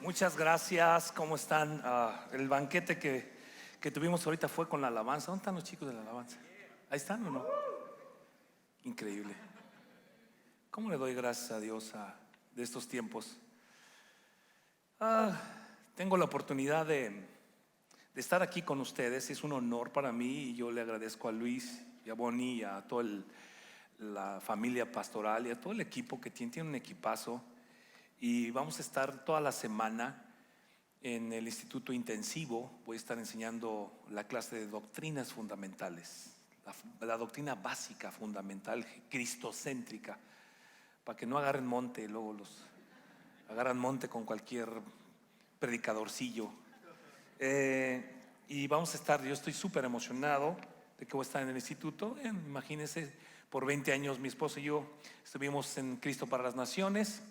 Muchas gracias. ¿Cómo están? El banquete que tuvimos ahorita fue con la alabanza. ¿Dónde están los chicos de la alabanza? ¿Ahí están o no? Increíble. ¿Cómo le doy gracias a Dios de estos tiempos? Ah, Tengo la oportunidad de estar aquí con ustedes. Es un honor para mí y yo le agradezco a Luis y a Bonnie y a toda la familia pastoral y a todo el equipo que tiene un equipazo. Y vamos a estar toda la semana en el Instituto Intensivo. Voy a estar enseñando la clase de doctrinas fundamentales, la doctrina básica, fundamental, cristocéntrica, para que no agarren monte, luego los agarran monte con cualquier predicadorcillo. Y vamos a estar, yo estoy súper emocionado de que voy a estar en el instituto. Imagínense, por 20 años mi esposo y yo estuvimos en Cristo para las Naciones,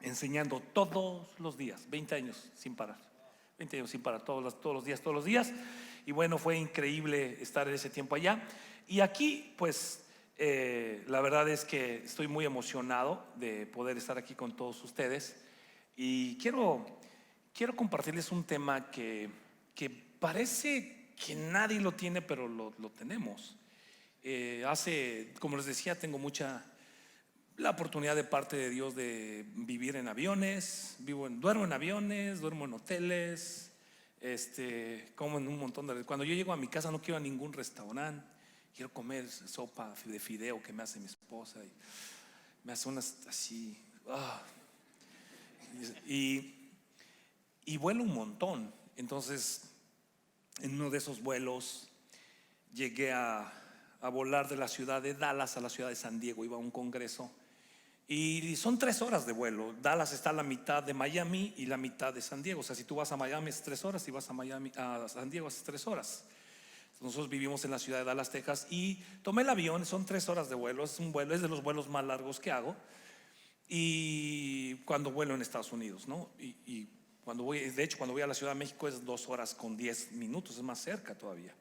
enseñando todos los días, 20 años sin parar, 20 años sin parar, todos los días. Y bueno, fue increíble estar en ese tiempo allá. Y aquí, pues, la verdad es que estoy muy emocionado de poder estar aquí con todos ustedes. Y quiero compartirles un tema que parece que nadie lo tiene, pero lo tenemos. Como les decía, tengo la oportunidad de parte de Dios de vivir en aviones. Duermo en aviones, duermo en hoteles, como en un montón cuando yo llego a mi casa no quiero a ningún restaurante, quiero comer sopa de fideo que me hace mi esposa y me hace unas así. Y vuelo un montón. Entonces, en uno de esos vuelos llegué a volar de la ciudad de Dallas a la ciudad de San Diego. Iba a un congreso y son 3 horas de vuelo. Dallas está a la mitad de Miami y la mitad de San Diego. O sea, si tú vas a Miami es 3 horas, si vas a San Diego es 3 horas. Nosotros vivimos en la ciudad de Dallas, Texas, y tomé el avión. Son 3 horas de vuelo. Es de los vuelos más largos que hago. Y cuando vuelo en Estados Unidos, ¿no? Y cuando voy a la Ciudad de México es 2 horas con 10 minutos, es más cerca todavía.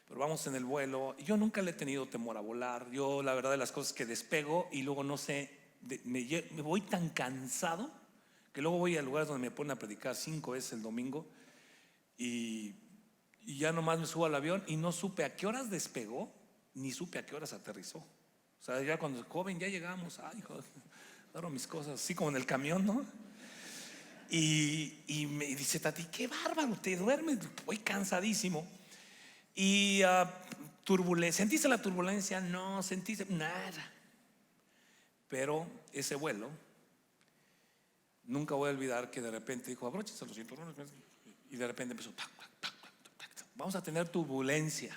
Pero vamos en el vuelo. Yo nunca le he tenido temor a volar. Yo, la verdad de las cosas, que despego y luego no sé, me voy tan cansado que luego voy a lugares donde me ponen a predicar 5 veces el domingo y ya nomás me subo al avión y no supe a qué horas despegó ni supe a qué horas aterrizó. O sea, ya cuando joven ya llegamos, ay, joder, agarro mis cosas, así como en el camión, ¿no? Y me dice Tati, qué bárbaro, te duermes, voy cansadísimo. Y turbulencia, ¿sentiste la turbulencia? No, sentiste nada. Pero ese vuelo, nunca voy a olvidar que de repente dijo, abróchense los cinturones. Y de repente empezó, tac, tac, tac, tac, tac, tac. Vamos a tener turbulencia.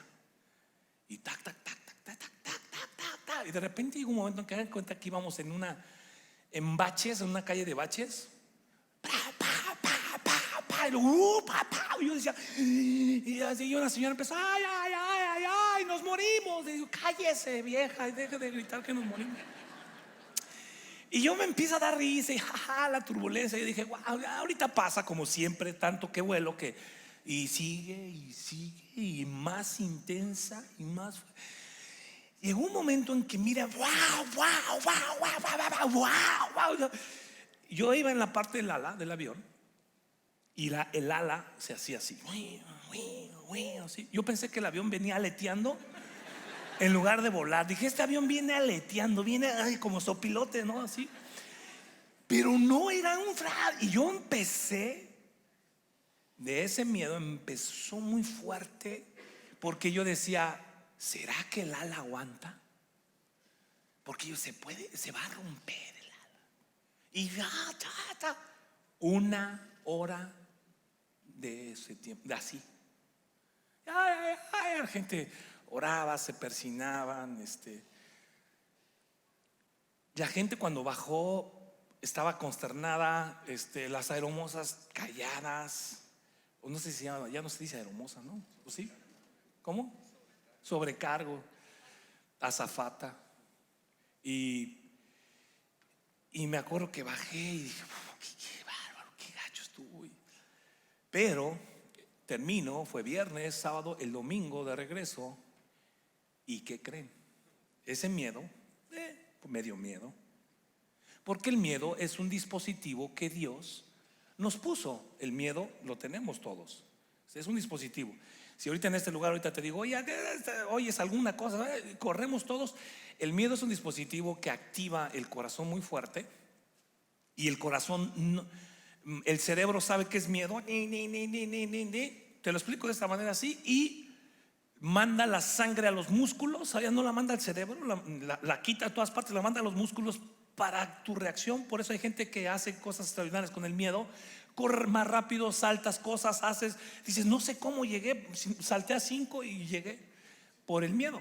Y tac, tac, tac, tac, tac, tac, tac, tac, tac. Y de repente llegó un momento en que dan cuenta que íbamos en baches, en una calle de baches. Y yo decía, y así una señora empezó, ay, ay, ay, ay, ay, nos morimos. Y digo, cállese, vieja, y deje de gritar que nos morimos. Y yo me empiezo a dar risa y jaja, la turbulencia. Y dije, wow, ahorita pasa como siempre, tanto que vuelo que. Y sigue, y más intensa, y más. Llegó un momento en que mira, wow, wow, wow, wow, wow, wow, wow. Yo iba en la parte del avión. Y el ala se hacía así, así. Yo pensé que el avión venía aleteando en lugar de volar. Dije, este avión viene aleteando, viene como sopilote, ¿no? Así. Pero no, era un fraude. Y yo de ese miedo empezó muy fuerte, porque yo decía, ¿será que el ala aguanta? Porque se va a romper el ala. Y ya, 1 hora de ese tiempo, de así. La gente oraba, se persinaban. La gente cuando bajó estaba consternada. Las aeromosas calladas. O no sé si ya no se dice aeromosa, ¿no? ¿O sí? ¿Cómo? Sobrecargo, azafata. Y me acuerdo que bajé y dije, qué bárbaro, qué gacho estuvo. Pero termino, fue viernes, sábado, el domingo de regreso. ¿Y qué creen? Ese miedo, me dio miedo. Porque el miedo es un dispositivo que Dios nos puso. El miedo lo tenemos todos. Es un dispositivo. Si ahorita en este lugar ahorita te digo, oye, oyes alguna cosa, corremos todos. El miedo es un dispositivo que activa el corazón muy fuerte. Y el corazón, el cerebro sabe que es miedo. Te lo explico de esta manera así. Y manda la sangre a los músculos. Ya no la manda al cerebro, la quita a todas partes, la manda a los músculos para tu reacción. Por eso hay gente que hace cosas extraordinarias con el miedo. Corre más rápido, saltas cosas, haces, dices, no sé cómo llegué, salté a 5 y llegué por el miedo.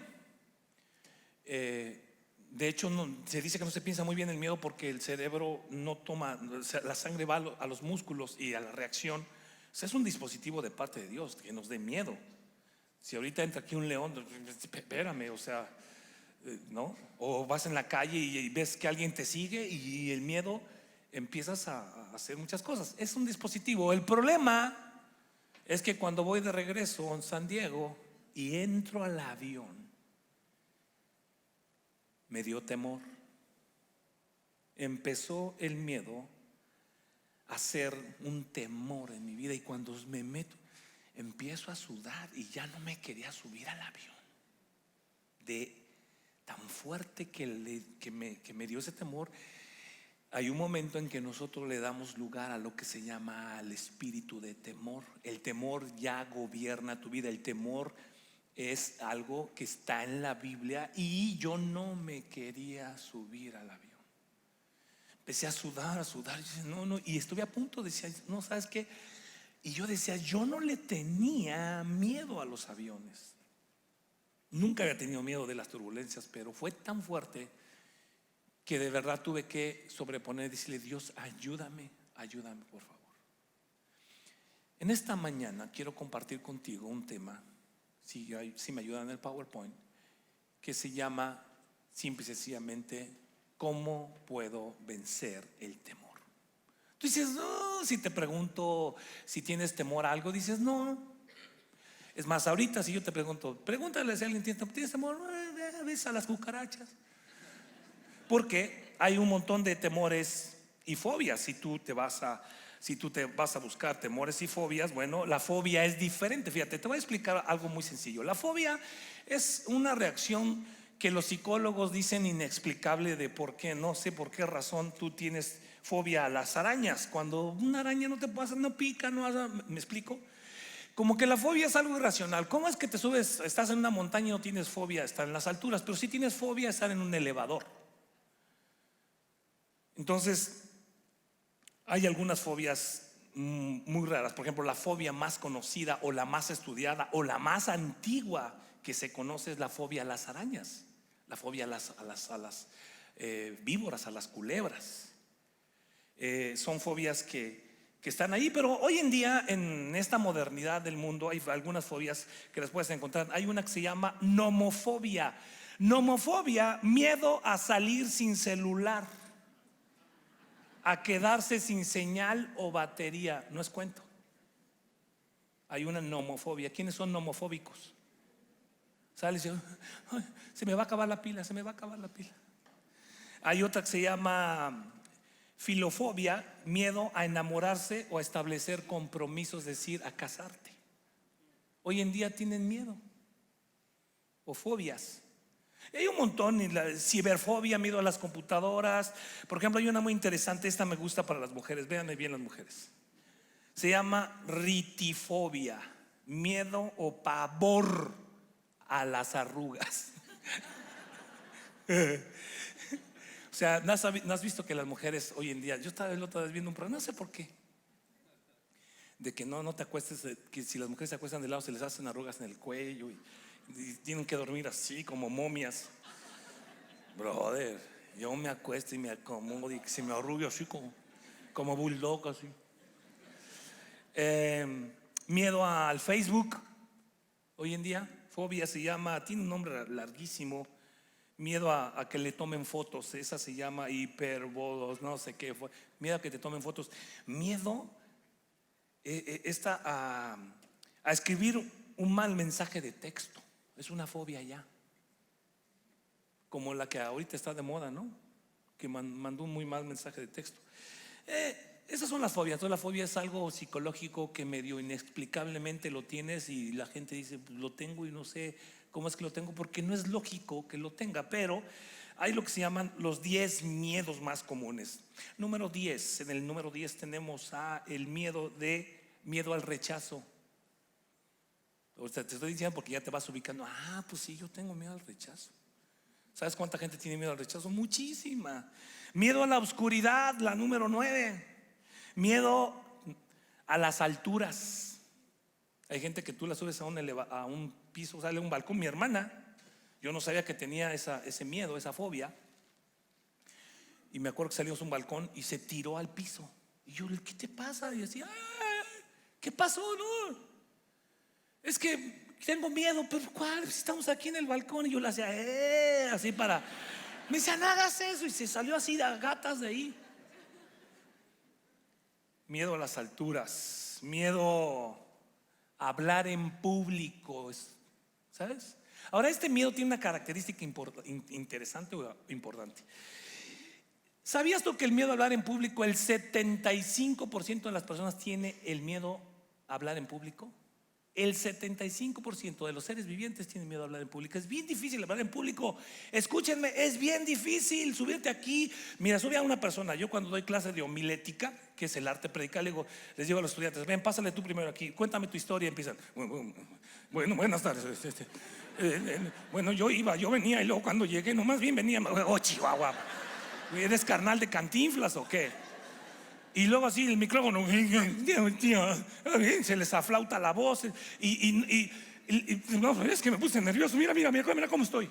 De hecho, se dice que no se piensa muy bien el miedo porque el cerebro no toma, o sea, la sangre va a los músculos y a la reacción. O sea, es un dispositivo de parte de Dios que nos dé miedo. Si ahorita entra aquí un león, espérame, o sea, ¿no? O vas en la calle y ves que alguien te sigue y el miedo, empiezas a hacer muchas cosas. Es un dispositivo. El problema es que cuando voy de regreso en San Diego y entro al avión, me dio temor. Empezó el miedo a ser un temor en mi vida, y cuando me meto empiezo a sudar y ya no me quería subir al avión de tan fuerte que me dio ese temor. Hay un momento en que nosotros le damos lugar a lo que se llama el espíritu de temor. El temor ya gobierna tu vida. El temor es algo que está en la Biblia, y yo no me quería subir al avión. Empecé a sudar, y estuve a punto, decía, no, ¿sabes qué? Y yo decía, yo no le tenía miedo a los aviones. Nunca había tenido miedo de las turbulencias, pero fue tan fuerte que de verdad tuve que sobreponer y decirle, Dios, ayúdame, ayúdame, por favor. En esta mañana quiero compartir contigo un tema, si me ayudan en el PowerPoint, que se llama simple y sencillamente, ¿cómo puedo vencer el temor? Tú dices, no, si te pregunto si tienes temor a algo, dices, no. Es más, ahorita si yo te pregunto, pregúntale si alguien ¿tienes temor? Ves a las cucarachas. Porque hay un montón de temores y fobias. Si tú te vas a buscar temores y fobias, bueno, la fobia es diferente. Fíjate, te voy a explicar algo muy sencillo. La fobia es una reacción que los psicólogos dicen inexplicable de por qué, no sé por qué razón tú tienes fobia a las arañas, cuando una araña no te pasa, no pica, ¿me explico? Como que la fobia es algo irracional. ¿Cómo es que te subes, estás en una montaña y no tienes fobia a estar en las alturas, pero sí tienes fobia a estar en un elevador? Entonces, hay algunas fobias muy raras. Por ejemplo, la fobia más conocida o la más estudiada o la más antigua que se conoce es la fobia a las arañas, la fobia a las víboras, a las culebras. Son fobias que están ahí, pero hoy en día, en esta modernidad del mundo, hay algunas fobias que las puedes encontrar. Hay una que se llama nomofobia. Nomofobia, miedo a salir sin celular, a quedarse sin señal o batería. No es cuento. Hay una nomofobia. ¿Quiénes son nomofóbicos? Sales y se me va a acabar la pila, se me va a acabar la pila. Hay otra que se llama filofobia, miedo a enamorarse o a establecer compromisos, es decir, a casarte. Hoy en día tienen miedo o fobias. Hay un montón. La ciberfobia, miedo a las computadoras. Por ejemplo, hay una muy interesante, esta me gusta para las mujeres, véanme bien las mujeres. Se llama ritifobia, miedo o pavor a las arrugas. O sea, ¿no has visto que las mujeres hoy en día? Yo estaba el otro vez viendo un programa, no sé por qué, de que no te acuestes, que si las mujeres se acuestan de lado se les hacen arrugas en el cuello y tienen que dormir así como momias. Brother, yo me acuesto y me acomodo y se me arrugue así como bulldog así. Miedo al Facebook. Hoy en día, fobia se llama, tiene un nombre larguísimo. Miedo a que le tomen fotos, esa se llama hiperbolos, no sé qué fue. Miedo a que te tomen fotos. Miedo a escribir un mal mensaje de texto. Es una fobia ya, como la que ahorita está de moda, ¿no? Que mandó un muy mal mensaje de texto. esas son las fobias. Entonces la fobia es algo psicológico que medio inexplicablemente lo tienes y la gente dice, pues lo tengo y no sé cómo es que lo tengo, porque no es lógico que lo tenga. Pero hay lo que se llaman los 10 miedos más comunes. Número 10, en el número 10 tenemos el miedo al rechazo. O sea, te estoy diciendo porque ya te vas ubicando. Pues sí, yo tengo miedo al rechazo. ¿Sabes cuánta gente tiene miedo al rechazo? Muchísima. Miedo a la oscuridad, la número 9. Miedo a las alturas. Hay gente que tú la subes a un piso, sale un balcón. Mi hermana, yo no sabía que tenía ese miedo, esa fobia. Y me acuerdo que salimos a un balcón y se tiró al piso. Y yo, ¿qué te pasa? Y decía, ¿qué pasó? No, es que tengo miedo. Pero ¿cuál? Estamos aquí en el balcón. Y yo le hacía así para. Me decía, no hagas eso. Y se salió así de gatas de ahí. Miedo a las alturas. Miedo a hablar en público. ¿Sabes? Ahora, este miedo tiene una característica interesante o importante. ¿Sabías tú que el miedo a hablar en público, el 75% de las personas tiene el miedo a hablar en público? El 75% de los seres vivientes tienen miedo a hablar en público. Es bien difícil hablar en público. Escúchenme, es bien difícil subirte aquí. Mira, sube a una persona. Yo cuando doy clase de homilética, que es el arte de predicar, les digo a los estudiantes, ven, pásale tú primero aquí, cuéntame tu historia. Y empiezan, bueno, buenas tardes. Bueno, yo venía y luego cuando llegué, nomás bien venía, Chihuahua, ¿eres carnal de Cantinflas o qué? Y luego así el micrófono, se les aflauta la voz. No, es que me puse nervioso. Mira cómo estoy.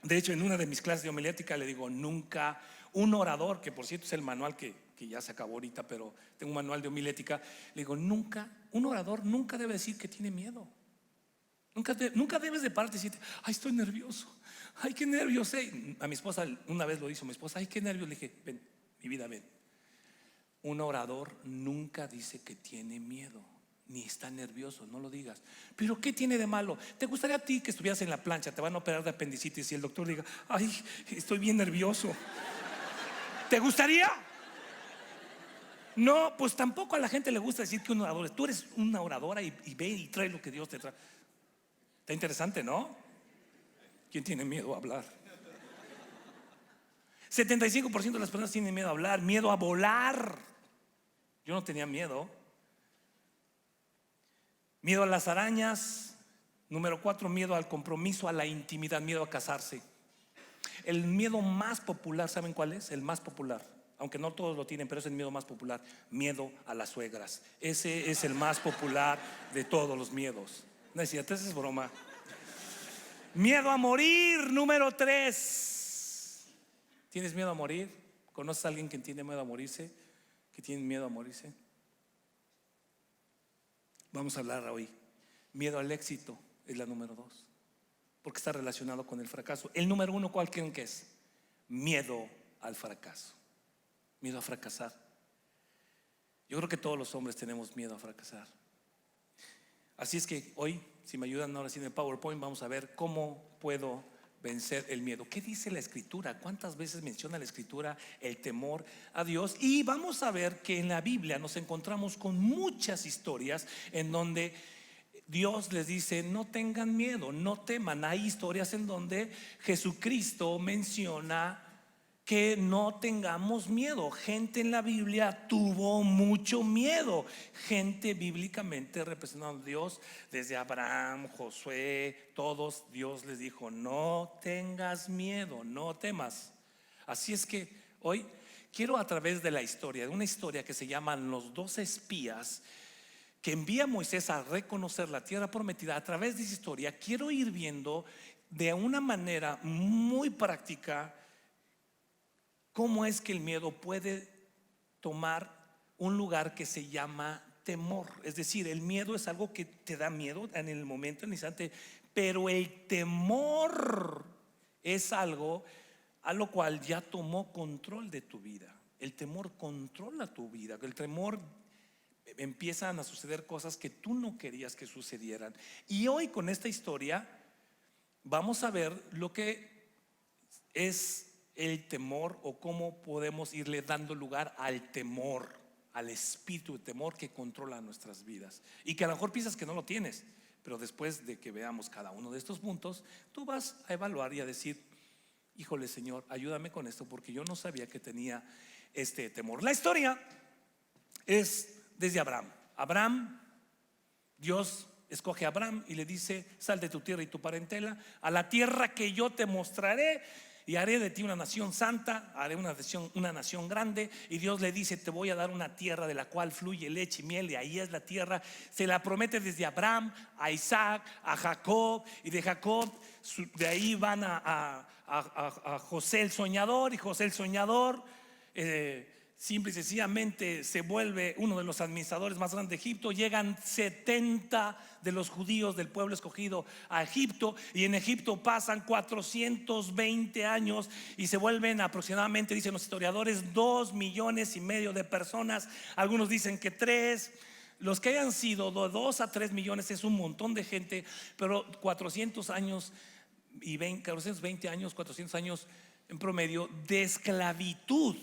De hecho, en una de mis clases de homilética le digo, nunca un orador, que por cierto es el manual que ya se acabó ahorita, pero tengo un manual de homilética, le digo, un orador nunca debe decir que tiene miedo. Nunca debes de pararte y decirte, ay, estoy nervioso, ay, qué nervios. A mi esposa una vez lo hizo, mi esposa, ay, qué nervios. Le dije, ven, mi vida, ven. Un orador nunca dice que tiene miedo, ni está nervioso, no lo digas. Pero ¿qué tiene de malo? ¿Te gustaría a ti que estuvieras en la plancha, te van a operar de apendicitis y el doctor diga, ay, estoy bien nervioso? ¿Te gustaría? No, pues tampoco a la gente le gusta decir que un orador es. Tú eres una oradora y ve y trae lo que Dios te trae. Está interesante, ¿no? ¿Quién tiene miedo a hablar? 75% de las personas tienen miedo a hablar, miedo a volar. Yo no tenía miedo. Miedo a las arañas. Número 4, miedo al compromiso, a la intimidad, miedo a casarse. El miedo más popular, ¿saben cuál es? El más popular, aunque no todos lo tienen, pero es el miedo más popular. Miedo a las suegras. Ese es el más popular de todos los miedos. No es cierto, esa es broma. Miedo a morir, número 3. ¿Tienes miedo a morir? ¿Conoces a alguien que tiene miedo a morirse? ¿Que tiene miedo a morirse? Vamos a hablar hoy. Miedo al éxito es la número 2, porque está relacionado con el fracaso. El número 1, ¿cuál creen que es? Miedo al fracaso. Miedo a fracasar. Yo creo que todos los hombres tenemos miedo a fracasar. Así es que hoy, si me ayudan ahora sí en el PowerPoint, vamos a ver cómo puedo vencer el miedo. ¿Qué dice la Escritura? ¿Cuántas veces menciona la Escritura el temor a Dios? Y vamos a ver que en la Biblia nos encontramos con muchas historias en donde Dios les dice, no tengan miedo, no teman. Hay historias en donde Jesucristo menciona que no tengamos miedo. Gente en la Biblia tuvo mucho miedo. Gente bíblicamente representando a Dios, desde Abraham, Josué, todos, Dios les dijo, no tengas miedo, no temas. Así es que hoy quiero, a través de la historia, de una historia que se llama Los 12 espías, que envía a Moisés a reconocer la tierra prometida, a través de esa historia quiero ir viendo de una manera muy práctica cómo es que el miedo puede tomar un lugar que se llama temor. Es decir, el miedo es algo que te da miedo en el momento, en el instante, pero el temor es algo a lo cual ya tomó control de tu vida. El temor controla tu vida. El temor, empiezan a suceder cosas que tú no querías que sucedieran. Y hoy con esta historia vamos a ver lo que es el temor o cómo podemos irle dando lugar al temor, al espíritu de temor que controla nuestras vidas y que a lo mejor piensas que no lo tienes, pero después de que veamos cada uno de estos puntos, tú vas a evaluar y a decir: híjole, Señor, ayúdame con esto, porque yo no sabía que tenía este temor. La historia es desde Abraham. Dios escoge a Abraham y le dice: sal de tu tierra y tu parentela a la tierra que yo te mostraré, y haré de ti una nación santa, haré una nación grande. Y Dios le dice: te voy a dar una tierra de la cual fluye leche y miel. Y ahí es la tierra. Se la promete desde Abraham a Isaac, a Jacob, y de Jacob de ahí van a José el soñador. Y José el soñador simple y sencillamente se vuelve uno de los administradores más grandes de Egipto. Llegan 70 de los judíos del pueblo escogido a Egipto, y en Egipto pasan 420 años y se vuelven aproximadamente, dicen los historiadores, 2,5 millones de personas. Algunos dicen que 3. Los que hayan sido de 2 a 3 millones es un montón de gente, pero 400 años y 420 años, 400 años en promedio de esclavitud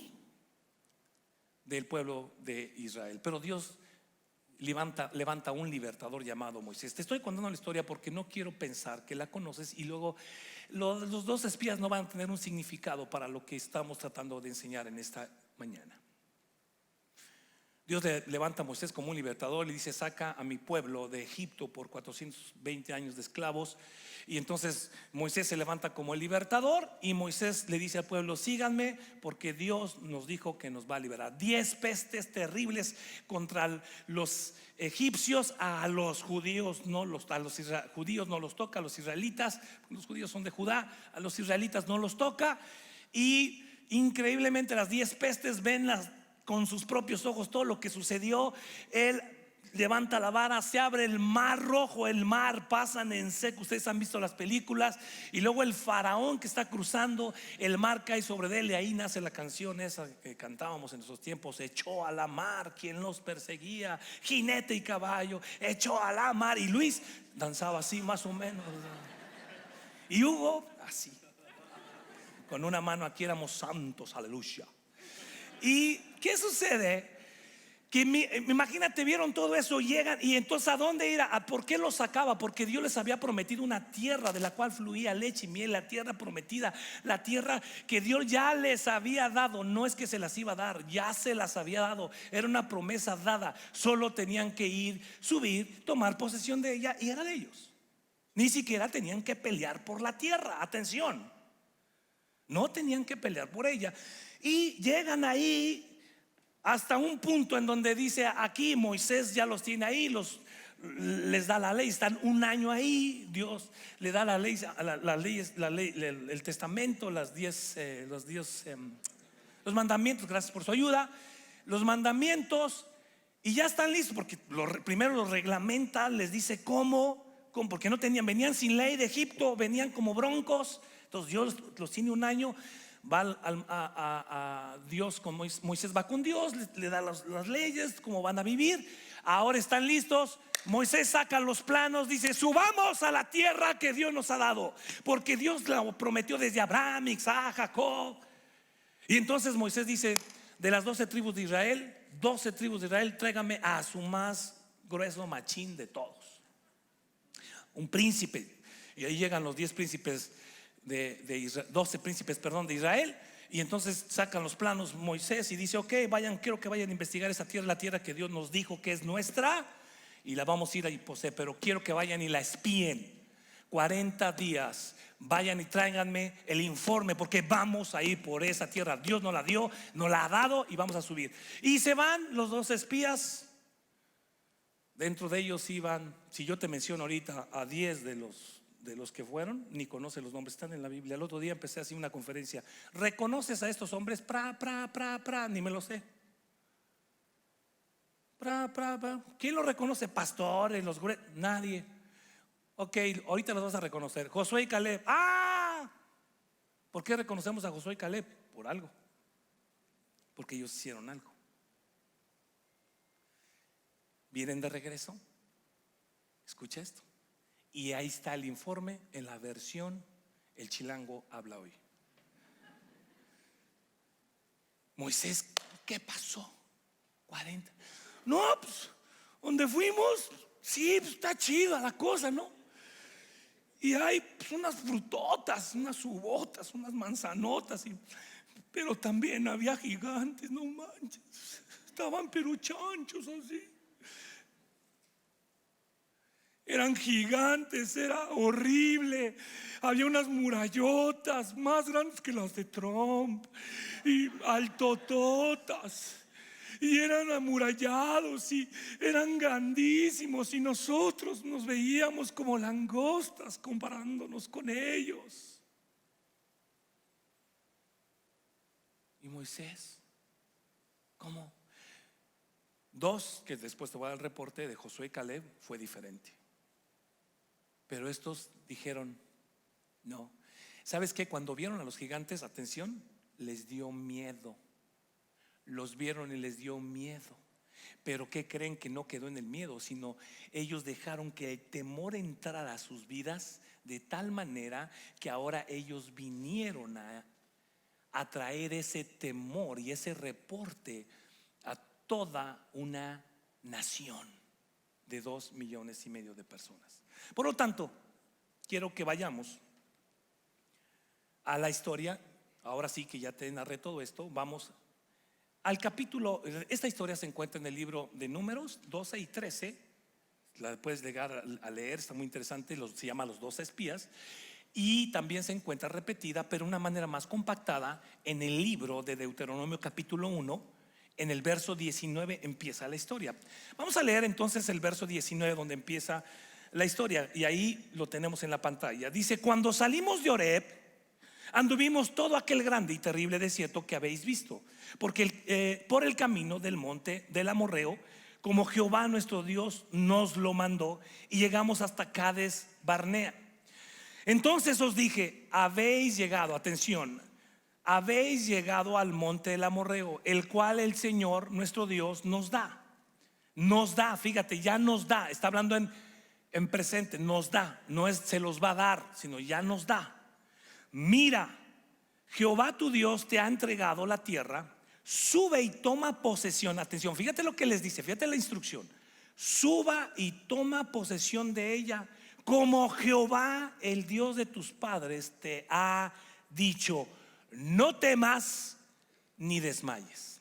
del pueblo de Israel. Pero Dios levanta un libertador llamado Moisés. Te estoy contando la historia porque no quiero pensar que la conoces y luego los 2 espías no van a tener un significado para lo que estamos tratando de enseñar en esta mañana. Dios levanta a Moisés como un libertador, le dice: saca a mi pueblo de Egipto por 420 años de esclavos. Y entonces Moisés se levanta como el libertador, y Moisés le dice al pueblo: síganme, porque Dios nos dijo que nos va a liberar. 10 pestes terribles contra los egipcios. A los judíos no los toca, a los israelitas, los judíos son de Judá, a los israelitas no los toca. Y increíblemente las 10 pestes ven con sus propios ojos todo lo que sucedió. Él levanta la vara, se abre el mar Rojo, el mar pasan en seco. Ustedes han visto las películas. Y luego el faraón que está cruzando el mar cae sobre él, y ahí nace la canción esa que cantábamos en esos tiempos: echó a la mar quien los perseguía, jinete y caballo, echó a la mar. Y Luis danzaba así más o menos, y Hugo así, con una mano aquí. Éramos santos, aleluya. ¿Y qué sucede? Que imagínate, vieron todo eso, llegan, y entonces ¿a dónde ir? ¿Por qué los sacaba? Porque Dios les había prometido una tierra de la cual fluía leche y miel, la tierra prometida, la tierra que Dios ya les había dado. No es que se las iba a dar, ya se las había dado, era una promesa dada. Solo tenían que ir, subir, tomar posesión de ella, y era de ellos. Ni siquiera tenían que pelear por la tierra, atención, no tenían que pelear por ella. Y llegan ahí hasta un punto en donde dice: aquí Moisés ya los tiene ahí, les da la ley, están 1 año ahí. Dios le da la ley, el testamento, los mandamientos. Gracias por su ayuda. Los mandamientos, y ya están listos, porque primero los reglamenta, les dice cómo, porque no tenían, venían sin ley de Egipto, venían como broncos. Entonces Dios los tiene 1 año. Va a Dios con Moisés, va con Dios, le da las leyes, cómo van a vivir. Ahora están listos. Moisés saca los planos, dice: subamos a la tierra que Dios nos ha dado, porque Dios la prometió desde Abraham, Isaac, Jacob. Y entonces Moisés dice: de las 12 tribus de Israel, 12 tribus de Israel, tráigame a su más grueso machín de todos, un príncipe. Y ahí llegan los 10 príncipes de Israel, 12 príncipes, perdón, de Israel. Y entonces sacan los planos Moisés y dice: ok, quiero que vayan a investigar esa tierra, la tierra que Dios nos dijo que es nuestra, y la vamos a ir a poseer, pero quiero que vayan y la espíen 40 días. Vayan y tráiganme el informe, porque vamos a ir por esa tierra. Dios nos la dio, nos la ha dado, y vamos a subir. Y se van los 2 espías. Dentro de ellos iban, si yo te menciono ahorita a 10 de los que fueron, ni conoce los nombres, están en la Biblia. El otro día empecé a hacer una conferencia: ¿reconoces a estos hombres? Ni me lo sé. ¿Quién los reconoce? Pastores, nadie. Ok, ahorita los vas a reconocer: Josué y Caleb. ¿Por qué reconocemos a Josué y Caleb? Por algo, porque ellos hicieron algo. Vienen de regreso. Escucha esto. Y ahí está el informe en la versión El Chilango Habla Hoy. Moisés, ¿qué pasó? 40. No, pues, donde fuimos, sí, pues, está chida la cosa, ¿no? Y hay pues, unas frutotas, unas uvotas, unas manzanotas, pero también había gigantes, no manches. Estaban pero chanchos así. Eran gigantes, era horrible. Había unas murallotas más grandes que las de Trump y altototas. Y eran amurallados y eran grandísimos, y nosotros nos veíamos como langostas comparándonos con ellos. Y Moisés, ¿cómo? Dos, que después te voy a dar el reporte de Josué y Caleb, fue diferente. Pero estos dijeron no. ¿Sabes qué? Cuando vieron a los gigantes, atención, les dio miedo. Los vieron y les dio miedo. Pero ¿qué creen? Que no quedó en el miedo, sino ellos dejaron que el temor entrara a sus vidas de tal manera que ahora ellos vinieron a traer ese temor y ese reporte a toda una nación de 2,5 millones de personas. Por lo tanto, quiero que vayamos a la historia. Ahora sí que ya te narré todo esto, vamos al capítulo. Esta historia se encuentra en el libro de Números 12 y 13. La puedes llegar a leer, está muy interesante. Se llama Los 12 espías. Y también se encuentra repetida, pero de una manera más compactada, en el libro de Deuteronomio capítulo 1. En el verso 19 empieza la historia. Vamos a leer entonces el verso 19, donde empieza la historia, y ahí lo tenemos en la pantalla. Dice: cuando salimos de Horeb, anduvimos todo aquel grande y terrible desierto que habéis visto, porque por el camino del monte del Amorreo, como Jehová nuestro Dios nos lo mandó, y llegamos hasta Cades Barnea. Entonces os dije: habéis llegado, atención, habéis llegado al monte del Amorreo, el cual el Señor nuestro Dios nos da. Nos da, fíjate, ya nos da. Está hablando en presente, nos da. No es se los va a dar, sino ya nos da. Mira, Jehová tu Dios te ha entregado la tierra. Sube y toma posesión. Atención, fíjate lo que les dice, fíjate la instrucción. Suba y toma posesión de ella, como Jehová el Dios de tus padres te ha dicho. No temas ni desmayes.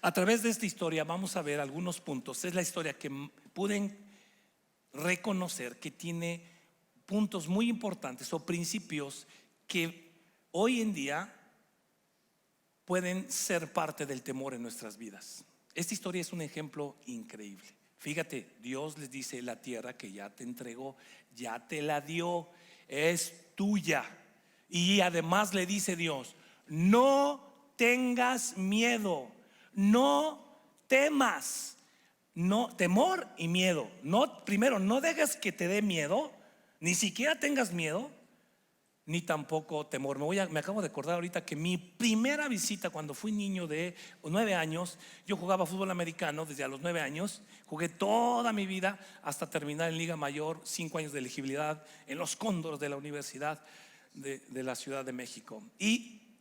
A través de esta historia vamos a ver algunos puntos. Es la historia que pueden reconocer que tiene puntos muy importantes o principios que hoy en día pueden ser parte del temor en nuestras vidas. Esta historia es un ejemplo increíble. Fíjate, Dios les dice: la tierra que ya te entregó, ya te la dio, es tuya. Y además le dice Dios: no tengas miedo, no temas. No, temor y miedo. No, primero, no dejes que te dé miedo, ni siquiera tengas miedo, ni tampoco temor. Me acabo de acordar ahorita que mi primera visita, cuando fui niño de 9 años, yo jugaba fútbol americano desde a los 9 años. Jugué toda mi vida hasta terminar en Liga Mayor, 5 años de elegibilidad en los Cóndores de la Universidad de la Ciudad de México,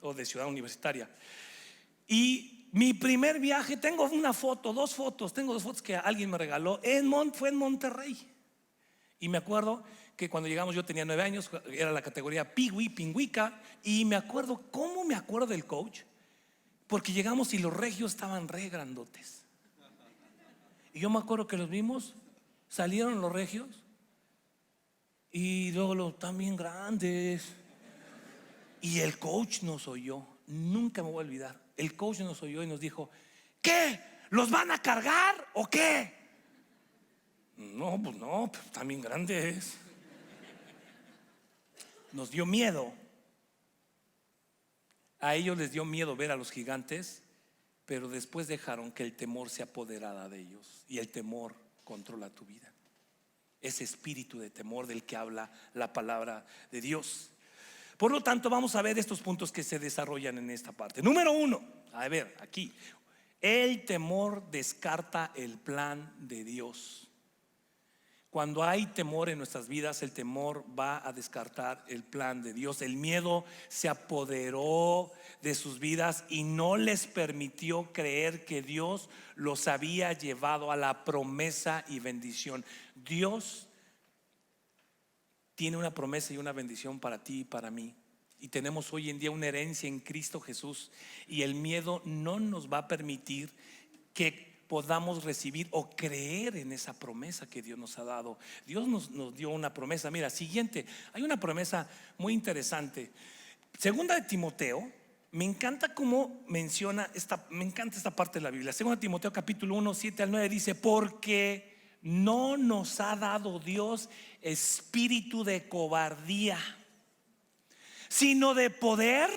o de Ciudad Universitaria. Y mi primer viaje, tengo una foto, tengo dos fotos que alguien me regaló, fue en Monterrey. Y me acuerdo que cuando llegamos, yo tenía 9 años, era la categoría pingüica. Y me acuerdo, ¿cómo me acuerdo del coach? Porque llegamos y los regios estaban re grandotes. Y yo me acuerdo que los vimos, salieron los regios, y luego los también grandes. Y el coach nos oyó, nunca me voy a olvidar. El coach nos oyó y nos dijo: ¿qué? ¿Los van a cargar o qué? No, pues también grandes. Nos dio miedo. A ellos les dio miedo ver a los gigantes, pero después dejaron que el temor se apoderara de ellos. Y el temor controla tu vida. Ese espíritu de temor del que habla la palabra de Dios. Por lo tanto, vamos a ver estos puntos que se desarrollan en esta parte. Número 1, a ver, aquí: el temor descarta el plan de Dios. Cuando hay temor en nuestras vidas, el temor va a descartar el plan de Dios. El miedo se apoderó de sus vidas y no les permitió creer que Dios los había llevado a la promesa y bendición. Dios tiene una promesa y una bendición para ti y para mí. Y tenemos hoy en día una herencia en Cristo Jesús. Y el miedo no nos va a permitir que podamos recibir o creer en esa promesa que Dios nos ha dado. Dios nos dio una promesa. Mira, siguiente, hay una promesa muy interesante. Segunda de Timoteo, me encanta cómo menciona me encanta esta parte de la Biblia. Segunda de Timoteo capítulo 1, 7 al 9 dice: porque no nos ha dado Dios espíritu de cobardía, sino de poder,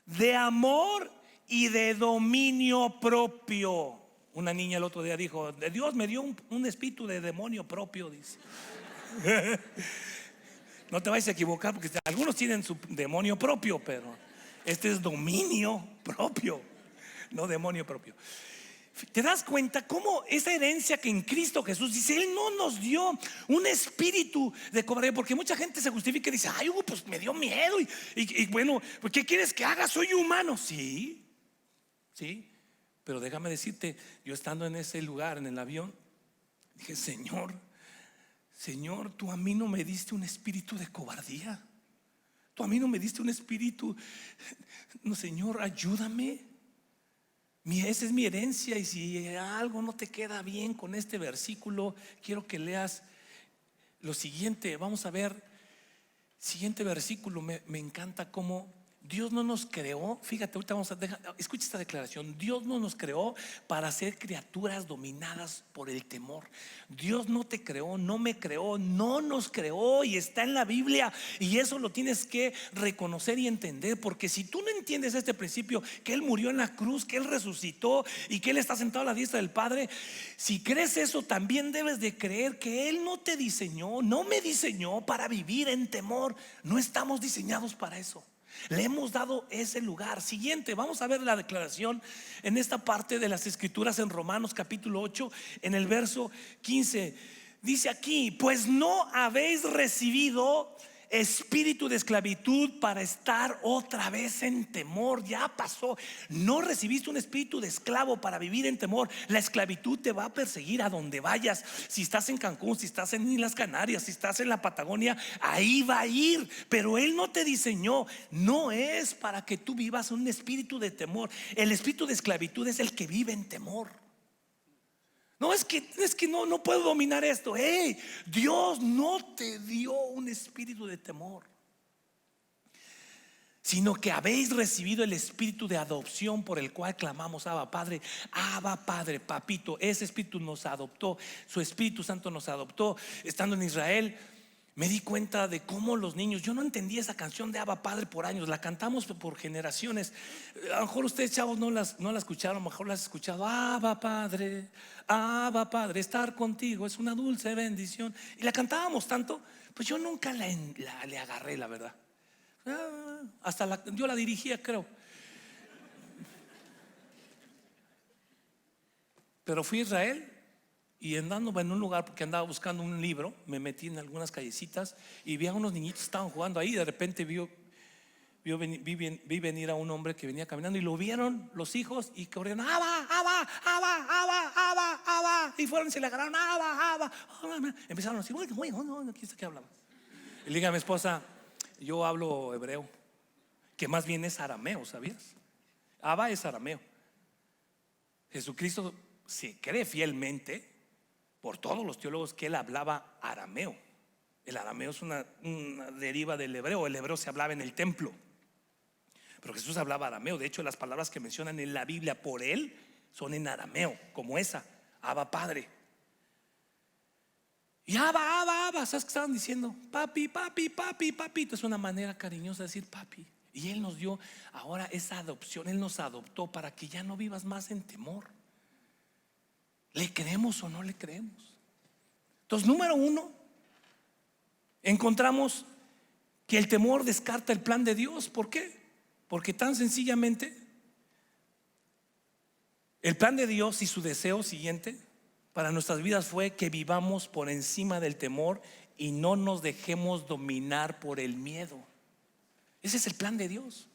de amor y de dominio propio. Una niña el otro día dijo: Dios me dio un espíritu de demonio propio, dice. No te vayas a equivocar, porque algunos tienen su demonio propio, pero este es dominio propio, no demonio propio. ¿Te das cuenta cómo esa herencia que en Cristo Jesús dice, Él no nos dio un espíritu de cobardía? Porque mucha gente se justifica y dice: ay, Hugo, pues me dio miedo y bueno, pues ¿qué quieres que haga? Soy humano. Sí, sí, pero déjame decirte, yo estando en ese lugar, en el avión, dije: Señor, tú a mí no me diste un espíritu de cobardía. Tú a mí no me diste un espíritu. No, Señor, ayúdame. Esa es mi herencia. Y si algo no te queda bien con este versículo, quiero que leas lo siguiente. Vamos a ver, siguiente versículo. Me encanta cómo Dios no nos creó. Fíjate, ahorita vamos a escucha esta declaración. Dios no nos creó para ser criaturas dominadas por el temor. Dios no te creó, no me creó, no nos creó, y está en la Biblia. Y eso lo tienes que reconocer y entender, porque si tú no entiendes este principio, que Él murió en la cruz, que Él resucitó y que Él está sentado a la diestra del Padre, si crees eso, también debes de creer que Él no te diseñó, no me diseñó para vivir en temor. No estamos diseñados para eso. Le hemos dado ese lugar. Siguiente, vamos a ver la declaración en esta parte de las Escrituras en Romanos capítulo 8, en el verso 15. Dice aquí: pues no habéis recibido espíritu de esclavitud para estar otra vez en temor. Ya pasó. No recibiste un espíritu de esclavo para vivir en temor. La esclavitud te va a perseguir a donde vayas. Si estás en Cancún, si estás en Islas Canarias, si estás en la Patagonia, ahí va a ir. Pero Él no te diseñó. No es para que tú vivas un espíritu de temor. El espíritu de esclavitud es el que vive en temor. No, es que no puedo dominar esto. Dios no te dio un espíritu de temor, sino que habéis recibido el espíritu de adopción, por el cual clamamos: Abba Padre. Abba Padre, papito. Ese espíritu nos adoptó. Su Espíritu Santo nos adoptó. Estando en Israel, me di cuenta de cómo los niños, yo no entendía esa canción de Abba Padre por años, la cantamos por generaciones. A lo mejor ustedes, chavos, no la escucharon, a lo mejor la has escuchado. Abba Padre, estar contigo es una dulce bendición. Y la cantábamos tanto, pues yo nunca le agarré, la verdad. Hasta yo la dirigía, creo. Pero fui a Israel, y andando en un lugar, porque andaba buscando un libro, me metí en algunas callecitas y vi a unos niñitos que estaban jugando ahí. De repente vi venir a un hombre que venía caminando, y lo vieron los hijos y corrieron: Abba, Abba, Abba, Abba, Abba, Abba. Y fueron y se le agarraron: Abba, Abba, Abba. Empezaron a decir: no, ¿qué hablaba? Y le dije a mi esposa: yo hablo hebreo, que más bien es arameo, ¿sabías? Abba es arameo. Jesucristo se cree fielmente por todos los teólogos que Él hablaba arameo. El arameo es una deriva del hebreo. El hebreo se hablaba en el templo, pero Jesús hablaba arameo. De hecho, las palabras que mencionan en la Biblia por Él son en arameo, como esa: Abba Padre. Y Abba, Abba, Abba, ¿sabes qué estaban diciendo? Papi, papi, papi, papito. Es una manera cariñosa de decir papi. Y Él nos dio ahora esa adopción. Él nos adoptó para que ya no vivas más en temor. ¿Le creemos o no le creemos? Entonces, número uno, encontramos que el temor descarta el plan de Dios. ¿Por qué? Porque tan sencillamente el plan de Dios y su deseo siguiente para nuestras vidas fue que vivamos por encima del temor y no nos dejemos dominar por el miedo. Ese es el plan de Dios.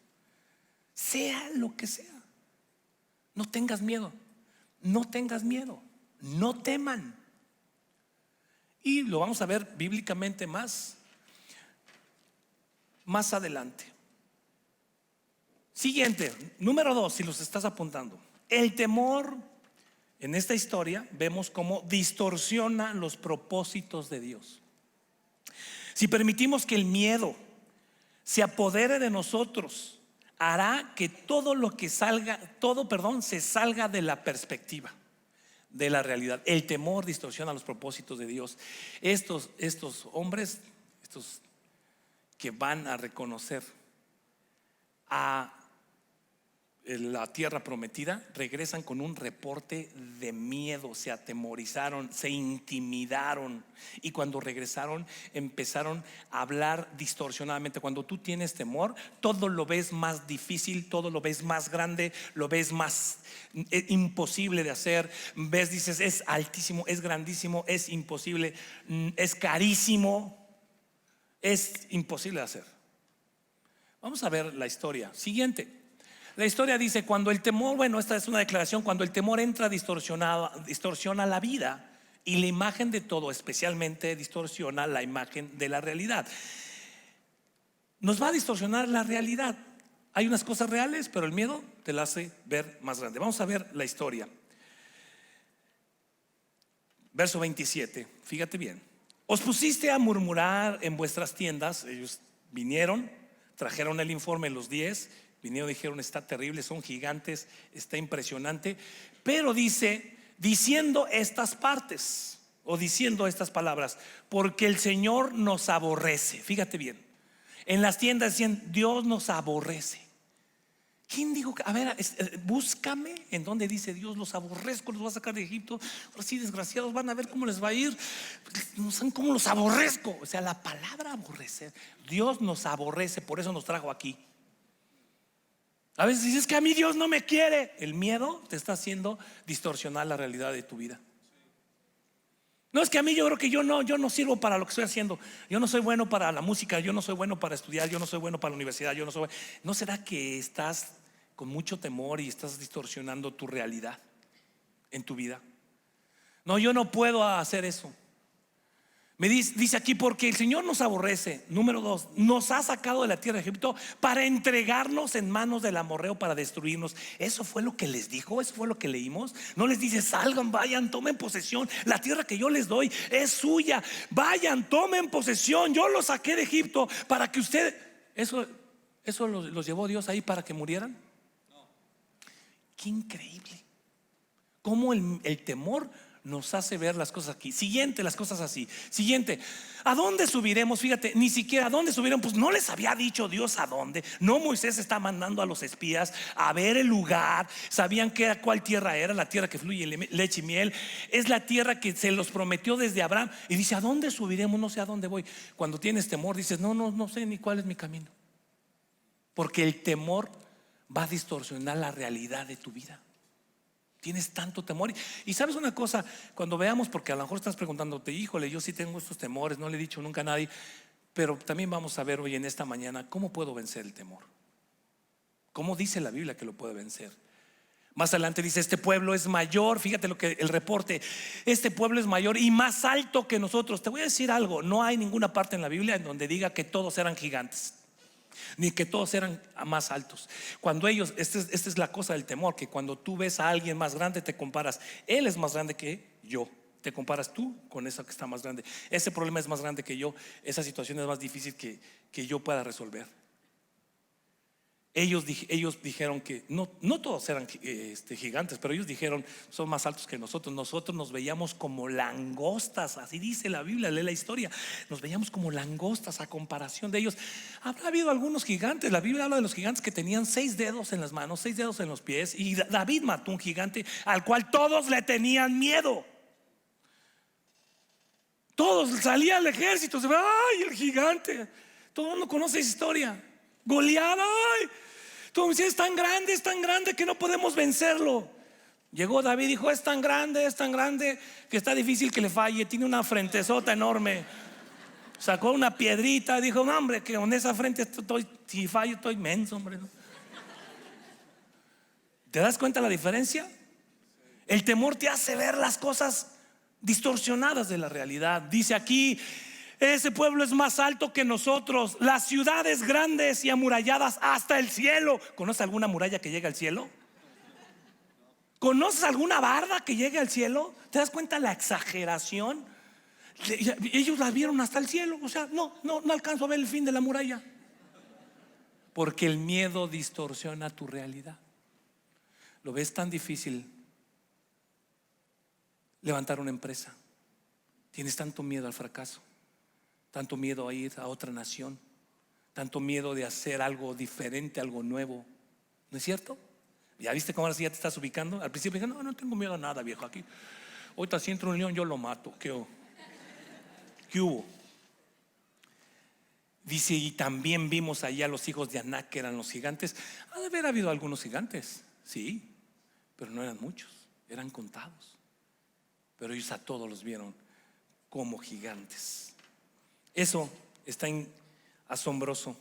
Sea lo que sea, no tengas miedo, no tengas miedo, no teman. Y lo vamos a ver bíblicamente más adelante. Siguiente, número 2, si los estás apuntando. El temor, en esta historia vemos cómo distorsiona los propósitos de Dios. Si permitimos que el miedo se apodere de nosotros, hará que todo lo que salga, se salga de la perspectiva, de la realidad. El temor distorsiona los propósitos de Dios. Estos hombres, estos que van a reconocer a la tierra prometida, regresan con un reporte de miedo, se atemorizaron, se intimidaron, y cuando regresaron empezaron a hablar distorsionadamente. Cuando tú tienes temor, todo lo ves más difícil, todo lo ves más grande, lo ves más imposible de hacer. Dices, es altísimo, es grandísimo, es imposible, es carísimo, es imposible de hacer. Vamos a ver la historia siguiente. La historia dice, cuando el temor, esta es una declaración, cuando el temor entra distorsiona la vida y la imagen de todo, especialmente distorsiona la imagen de la realidad. Nos va a distorsionar la realidad. Hay unas cosas reales, pero el miedo te la hace ver más grande. Vamos a ver la historia. Verso 27, fíjate bien. Os pusiste a murmurar en vuestras tiendas. Ellos vinieron, trajeron el informe los 10, vinieron, dijeron, está terrible, son gigantes, está impresionante. Pero dice, diciendo estas partes, o diciendo estas palabras, porque el Señor nos aborrece. Fíjate bien, en las tiendas decían, Dios nos aborrece. ¿Quién dijo? A ver, búscame en donde dice Dios los aborrezco, los va a sacar de Egipto. Ahora sí, desgraciados, van a ver cómo les va a ir. No saben cómo los aborrezco. O sea, la palabra aborrecer, Dios nos aborrece, por eso nos trajo aquí. A veces dices que a mí Dios no me quiere. El miedo te está haciendo distorsionar la realidad de tu vida. No, es que a mí yo creo que yo no sirvo para lo que estoy haciendo. Yo no soy bueno para la música, yo no soy bueno para estudiar, yo no soy bueno para la universidad, yo no soy. ¿No será que estás con mucho temor y estás distorsionando tu realidad en tu vida? No, yo no puedo hacer eso. Me dice aquí, porque el Señor nos aborrece. Número 2, nos ha sacado de la tierra de Egipto para entregarnos en manos del amorreo para destruirnos. Eso fue lo que les dijo, eso fue lo que leímos. No les dice, salgan, vayan, tomen posesión. La tierra que yo les doy es suya. Vayan, tomen posesión. Yo los saqué de Egipto para que ustedes. Eso los llevó Dios ahí para que murieran. Qué increíble. Cómo el temor nos hace ver las cosas aquí. Siguiente, las cosas así. Siguiente, ¿a dónde subiremos? Fíjate, ni siquiera a dónde subieron. Pues no les había dicho Dios a dónde. No, Moisés está mandando a los espías a ver el lugar. Sabían cuál tierra era, la tierra que fluye leche y miel. Es la tierra que se los prometió desde Abraham. Y dice, ¿a dónde subiremos? No sé a dónde voy. Cuando tienes temor dices, no sé ni cuál es mi camino. Porque el temor va a distorsionar la realidad de tu vida. Tienes tanto temor. Y sabes una cosa, cuando veamos, porque a lo mejor estás preguntándote, híjole, yo sí tengo estos temores, no le he dicho nunca a nadie. Pero también vamos a ver hoy en esta mañana cómo puedo vencer el temor. ¿Cómo dice la Biblia que lo puede vencer? Más adelante dice, este pueblo es mayor. Fíjate lo que el reporte, este pueblo es mayor y más alto que nosotros. Te voy a decir algo, no hay ninguna parte en la Biblia en donde diga que todos eran gigantes, ni que todos eran más altos. Cuando ellos, esta es la cosa del temor, que cuando tú ves a alguien más grande te comparas, él es más grande que yo. Te comparas tú con esa que está más grande. Ese problema es más grande que yo. Esa situación es más difícil que yo pueda resolver. Ellos dijeron que no todos eran gigantes, pero ellos dijeron, son más altos que nosotros. Nosotros nos veíamos como langostas, así dice la Biblia, lee la historia. Nos veíamos como langostas a comparación de ellos. Habrá habido algunos gigantes. La Biblia habla de los gigantes que tenían 6 dedos en las manos, 6 dedos en los pies. Y David mató un gigante al cual todos le tenían miedo. Todos salían al ejército, se ve, ay, el gigante. Todo el mundo conoce esa historia. Goliat, ay, tú me dices, es tan grande que no podemos vencerlo. Llegó David y dijo: es tan grande que está difícil que le falle. Tiene una frentezota enorme. Sacó una piedrita, dijo: no, hombre, que con esa frente estoy, si fallo estoy menso, hombre. ¿Te das cuenta la diferencia? El temor te hace ver las cosas distorsionadas de la realidad. Dice aquí: ese pueblo es más alto que nosotros, las ciudades grandes y amuralladas hasta el cielo. ¿Conoces alguna muralla que llegue al cielo? ¿Conoces alguna barda que llegue al cielo? ¿Te das cuenta la exageración? Ellos la vieron hasta el cielo. O sea, no alcanzo a ver el fin de la muralla. Porque el miedo distorsiona tu realidad. Lo ves tan difícil levantar una empresa. Tienes tanto miedo al fracaso, tanto miedo a ir a otra nación, tanto miedo de hacer algo diferente, algo nuevo. ¿No es cierto? ¿Ya viste cómo ahora sí ya te estás ubicando? Al principio dije: no tengo miedo a nada, viejo. Aquí ahorita si entra un león yo lo mato. ¿Qué hubo? Dice: y también vimos allá a los hijos de Anac, que eran los gigantes. Ha de haber habido algunos gigantes, sí, pero no eran muchos, eran contados. Pero ellos a todos los vieron como gigantes. Eso está asombroso.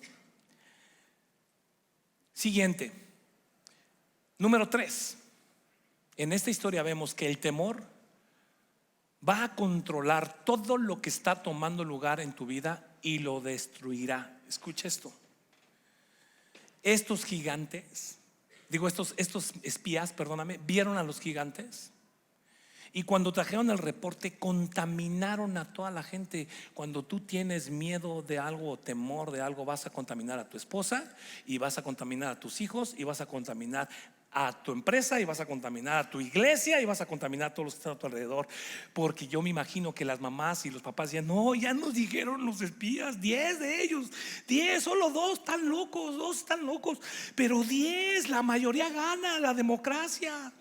Siguiente, número 3. En esta historia vemos que el temor va a controlar todo lo que está tomando lugar en tu vida y lo destruirá. Escucha esto. Estos gigantes, estos espías, perdóname, vieron a los gigantes. Y cuando trajeron el reporte, contaminaron a toda la gente. Cuando tú tienes miedo de algo o temor de algo, vas a contaminar a tu esposa, y vas a contaminar a tus hijos, y vas a contaminar a tu empresa, y vas a contaminar a tu iglesia, y vas a contaminar a todos los que están a tu alrededor. Porque yo me imagino que las mamás y los papás decían: no, ya nos dijeron los espías, 10 de ellos, 10, solo 2 están locos, 2 están locos, pero 10, la mayoría gana, la democracia.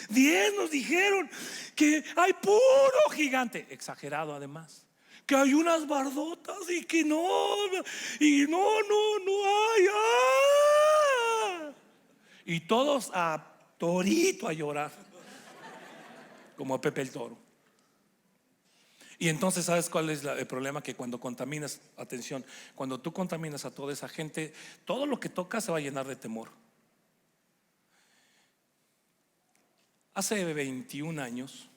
10 nos dijeron que hay puro gigante, exagerado además, que hay unas bardotas y que no hay. Y todos a torito a llorar, como a Pepe el Toro. Y entonces, ¿sabes cuál es el problema? Que cuando contaminas, atención, cuando tú contaminas a toda esa gente, todo lo que toca se va a llenar de temor. Hace 21 años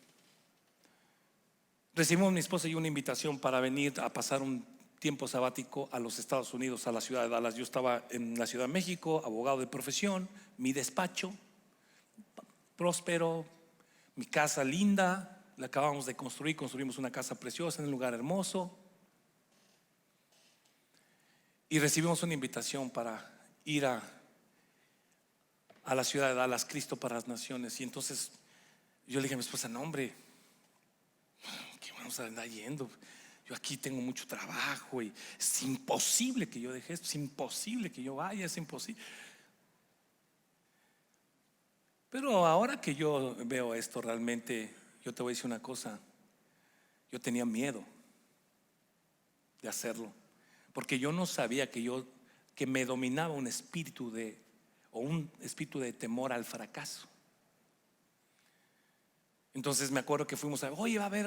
recibimos mi esposa y yo una invitación para venir a pasar un tiempo sabático a los Estados Unidos, a la ciudad de Dallas. Yo estaba en la Ciudad de México, abogado de profesión, mi despacho próspero, mi casa linda, la acabamos de construir, construimos una casa preciosa en un lugar hermoso. Y recibimos una invitación para ir a la ciudad de Dallas, Cristo para las Naciones. Y entonces yo le dije a mi esposa: no, hombre, ¿qué vamos a andar yendo? Yo aquí tengo mucho trabajo y es imposible que yo deje esto, es imposible que yo vaya, es imposible. Pero ahora que yo veo esto, realmente yo te voy a decir una cosa: yo tenía miedo de hacerlo, porque yo no sabía que me dominaba un espíritu de temor al fracaso. Entonces me acuerdo que fuimos oye, va a haber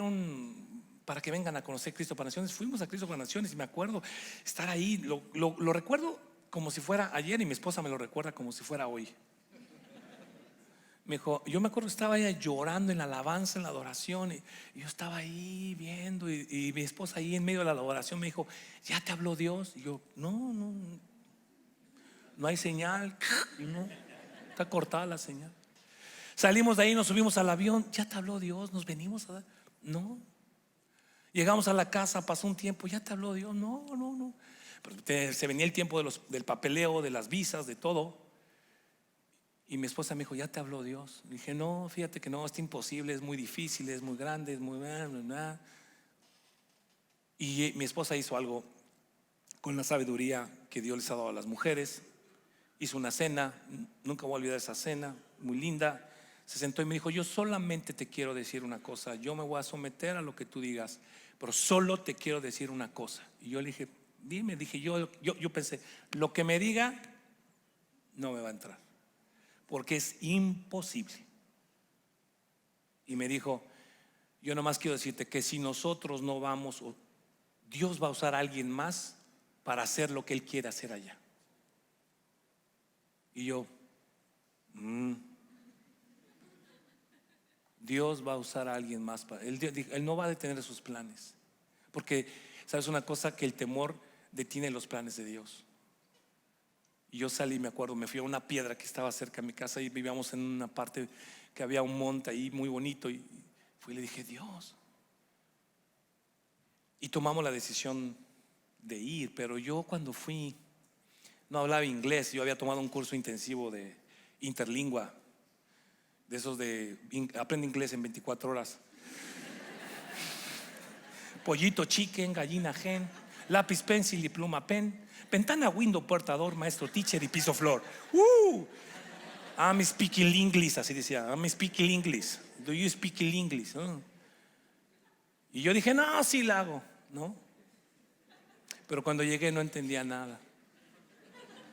para que vengan a conocer Cristo para Naciones. Fuimos a Cristo para Naciones y me acuerdo estar ahí, lo recuerdo como si fuera ayer, y mi esposa me lo recuerda como si fuera hoy. Me dijo, yo me acuerdo que estaba ella llorando en la alabanza, en la adoración, y yo estaba ahí viendo, y mi esposa ahí en medio de la adoración me dijo: ¿ya te habló Dios? Y yo: no hay señal, no, está cortada la señal. Salimos de ahí, nos subimos al avión: ¿ya te habló Dios? Nos venimos a dar. No. Llegamos a la casa, pasó un tiempo: ¿ya te habló Dios? No. Pero se venía el tiempo del papeleo, de las visas, de todo. Y mi esposa me dijo: ¿ya te habló Dios? Le dije: no, fíjate que no, es imposible, es muy difícil, es muy grande, es muy... Y mi esposa hizo algo con la sabiduría que Dios les ha dado a las mujeres. Hizo una cena, nunca voy a olvidar esa cena, muy linda. Se sentó y me dijo: yo solamente te quiero decir una cosa, yo me voy a someter a lo que tú digas, pero solo te quiero decir una cosa. Y yo le dije: dime. Dije, yo pensé, lo que me diga no me va a entrar, porque es imposible. Y me dijo: yo nomás quiero decirte que si nosotros no vamos, Dios va a usar a alguien más para hacer lo que Él quiere hacer allá. Y yo, Dios va a usar a alguien más para Él no va a detener sus planes. Porque, ¿sabes una cosa? Que el temor detiene los planes de Dios. Y yo salí, me acuerdo, me fui a una piedra que estaba cerca de mi casa y vivíamos en una parte que había un monte ahí muy bonito. Y fui y le dije: Dios. Y tomamos la decisión de ir. Pero yo cuando fui no hablaba inglés. Yo había tomado un curso intensivo de interlingua, de esos de aprende inglés en 24 horas. Pollito chicken, gallina gen, lápiz pencil y pluma pen, ventana window portador, maestro teacher y piso flor. I'm speaking English, así decía. I'm speaking English. Do you speak English? Y yo dije: no, sí la hago, ¿no? Pero cuando llegué no entendía nada.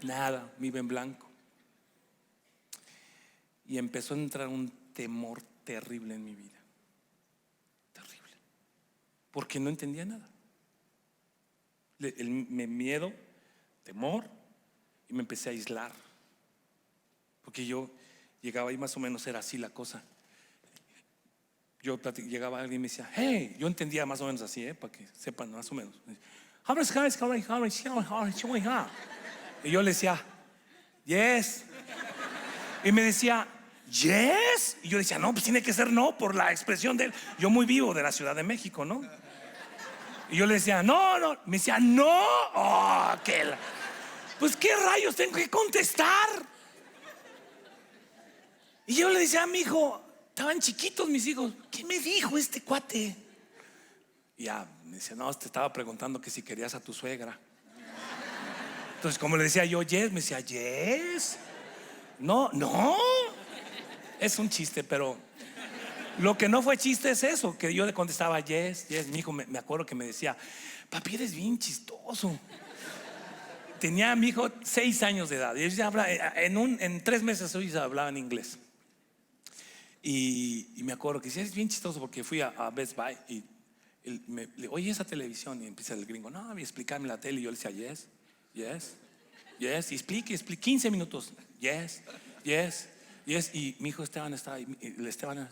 Nada, me iba en blanco. Y empezó a entrar un temor terrible en mi vida. Terrible. Porque no entendía nada. El miedo, temor, y me empecé a aislar. Porque yo llegaba y más o menos era así la cosa. Yo llegaba alguien y me decía: hey, yo entendía más o menos así, para que sepan más o menos. Y yo le decía: yes. Y me decía: yes. Y yo decía: no, pues tiene que ser no, por la expresión de él. Yo muy vivo de la Ciudad de México, ¿no? Y yo le decía: no, no. Me decía: no. Pues qué rayos tengo que contestar. Y yo le decía a mi hijo, estaban chiquitos mis hijos: ¿qué me dijo este cuate? Y ya me decía: no, te estaba preguntando que si querías a tu suegra. Entonces, como le decía yo yes, me decía: yes. No, no. Es un chiste, pero lo que no fue chiste es eso, que yo le contestaba yes, yes. Mi hijo me acuerdo que me decía: papi, eres bien chistoso. Tenía mi hijo 6 años de edad y ellos ya habla, en 3 meses ellos hablaban inglés. Y me acuerdo que sí, es bien chistoso, porque fui a Best Buy y le oye esa televisión, y empieza el gringo: no, explícame la tele. Y yo le decía: yes, yes, yes. Y explique 15 minutos. Yes, yes, yes. Y mi hijo Esteban estaba ahí, y el Esteban: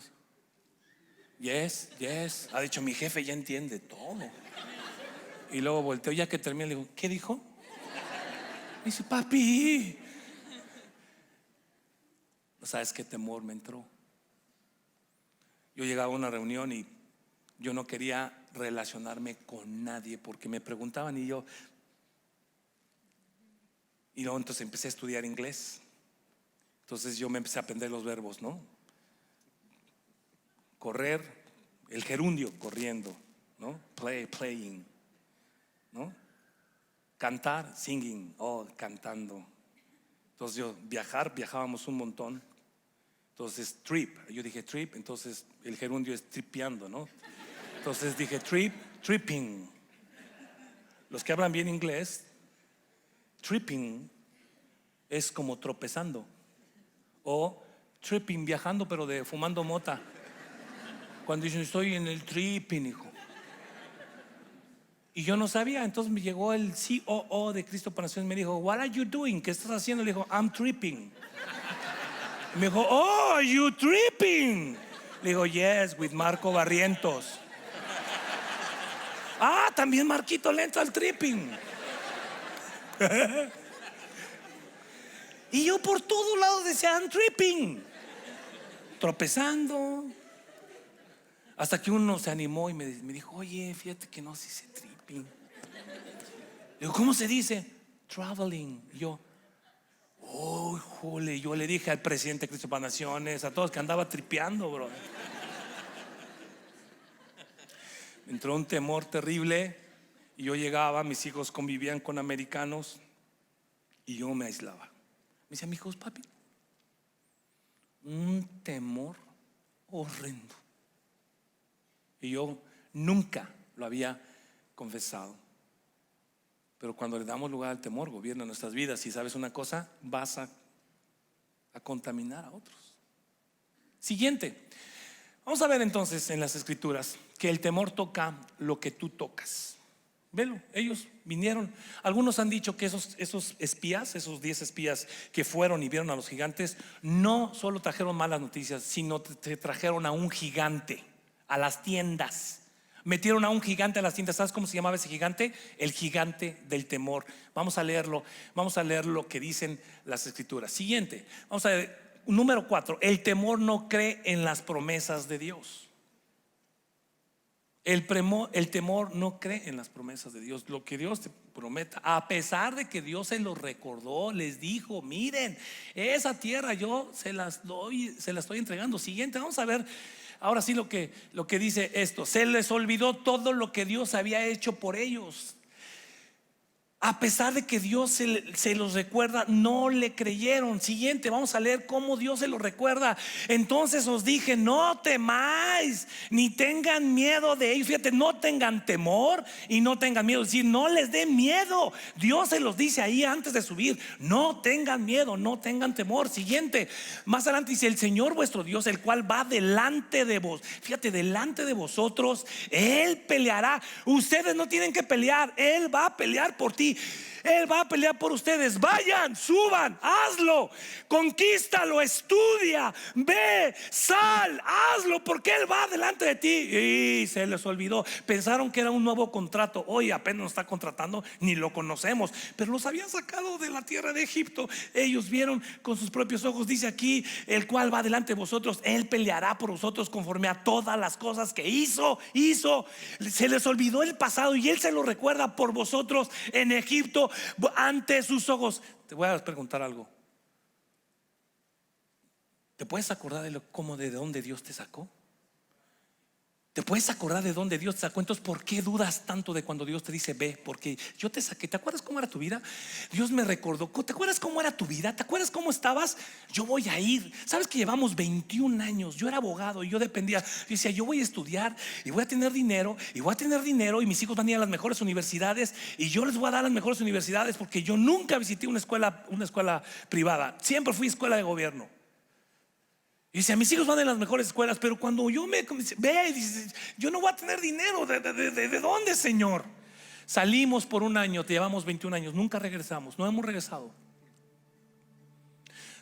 yes, yes. Ha dicho: mi jefe ya entiende todo. Y luego volteo, ya que terminé, le digo: ¿qué dijo? Me dice: papi. ¿No sabes qué temor me entró? Yo llegaba a una reunión y yo no quería relacionarme con nadie porque me preguntaban, y luego entonces empecé a estudiar inglés. Entonces yo me empecé a aprender los verbos, ¿no? Correr, el gerundio, corriendo, ¿no? Playing, ¿no? Cantar, singing, cantando. Entonces viajábamos un montón. Entonces trip, yo dije trip, entonces el gerundio es tripeando, ¿no? Entonces dije tripping. Los que hablan bien inglés, tripping es como tropezando, o tripping, viajando, pero de fumando mota. Cuando dicen: estoy en el tripping, hijo. Y yo no sabía. Entonces me llegó el COO de Cristo para Naciones, me dijo: what are you doing? ¿Qué estás haciendo? Le dijo: I'm tripping. Me dijo: oh, you tripping. Le digo: yes, with Marco Barrientos. También Marquito le entra al tripping. Y yo por todos lados decía: I'm tripping, tropezando. Hasta que uno se animó y me dijo: oye, fíjate que no se dice tripping. Le digo: ¿cómo se dice? Traveling. Y yo: jole. Yo le dije al presidente de Cristo para Naciones, a todos, que andaba tripeando, bro. Me entró un temor terrible. Y yo llegaba, mis hijos convivían con americanos y yo me aislaba. Me decían mis hijos: papi, un temor horrendo. Y yo nunca lo había confesado. Pero cuando le damos lugar al temor, gobierna nuestras vidas. Y sabes una cosa, vas a contaminar a otros. Siguiente, Vamos a ver entonces en las escrituras que el temor toca lo que tú tocas. Velo, ellos vinieron. Algunos han dicho que esos espías, esos 10 espías que fueron y vieron a los gigantes, no solo trajeron malas noticias, sino te trajeron a un gigante a las tiendas. Metieron a un gigante a las tiendas. ¿Sabes cómo se llamaba ese gigante? El gigante del temor. Vamos a leerlo. Vamos a leer lo que dicen las escrituras. Siguiente, vamos a ver, número 4. El temor no cree en las promesas de Dios. El temor no cree en las promesas de Dios. Lo que Dios te prometa, a pesar de que Dios se lo recordó, les dijo: miren, esa tierra yo se la estoy entregando. Siguiente, vamos a ver ahora sí lo que dice esto. Se les olvidó todo lo que Dios había hecho por ellos. A pesar de que Dios se los recuerda, no le creyeron. Siguiente, vamos a leer cómo Dios se los recuerda. Entonces os dije: no temáis, ni tengan miedo de ellos. Fíjate, no tengan temor y no tengan miedo. Es decir, no les dé miedo. Dios se los dice ahí antes de subir: no tengan miedo, no tengan temor. Siguiente, más adelante dice: el Señor vuestro Dios, el cual va delante de vos. Fíjate, delante de vosotros, Él peleará. Ustedes no tienen que pelear, Él va a pelear por ti. Él va a pelear por ustedes. Vayan, suban, hazlo, conquístalo, estudia, ve, sal, hazlo, porque Él va delante de ti. Y se les olvidó. Pensaron que era un nuevo contrato. Hoy apenas nos está contratando, ni lo conocemos, pero los habían sacado de la tierra de Egipto. Ellos vieron con sus propios ojos. Dice aquí: el cual va delante de vosotros, Él peleará por vosotros conforme a todas las cosas que hizo. Se les olvidó el pasado y Él se lo recuerda por vosotros en Egipto, ante sus ojos. Te voy a preguntar algo. ¿Te puedes acordar de dónde Dios te sacó? ¿Te puedes acordar de dónde Dios te sacó? Entonces, ¿por qué dudas tanto de cuando Dios te dice: ve? Porque yo te saqué. ¿Te acuerdas cómo era tu vida? Dios me recordó. ¿Te acuerdas cómo era tu vida? ¿Te acuerdas cómo estabas? Yo voy a ir. Sabes que llevamos 21 años. Yo era abogado y yo dependía. Yo decía: yo voy a estudiar y voy a tener dinero, y mis hijos van a ir a las mejores universidades, y yo les voy a dar las mejores universidades, porque yo nunca visité una escuela privada. Siempre fui escuela de gobierno. Y dice: mis hijos van en las mejores escuelas. Pero cuando yo ve, dice: yo no voy a tener dinero. ¿De dónde, Señor? Salimos por un año, te llevamos 21 años, nunca regresamos, no hemos regresado.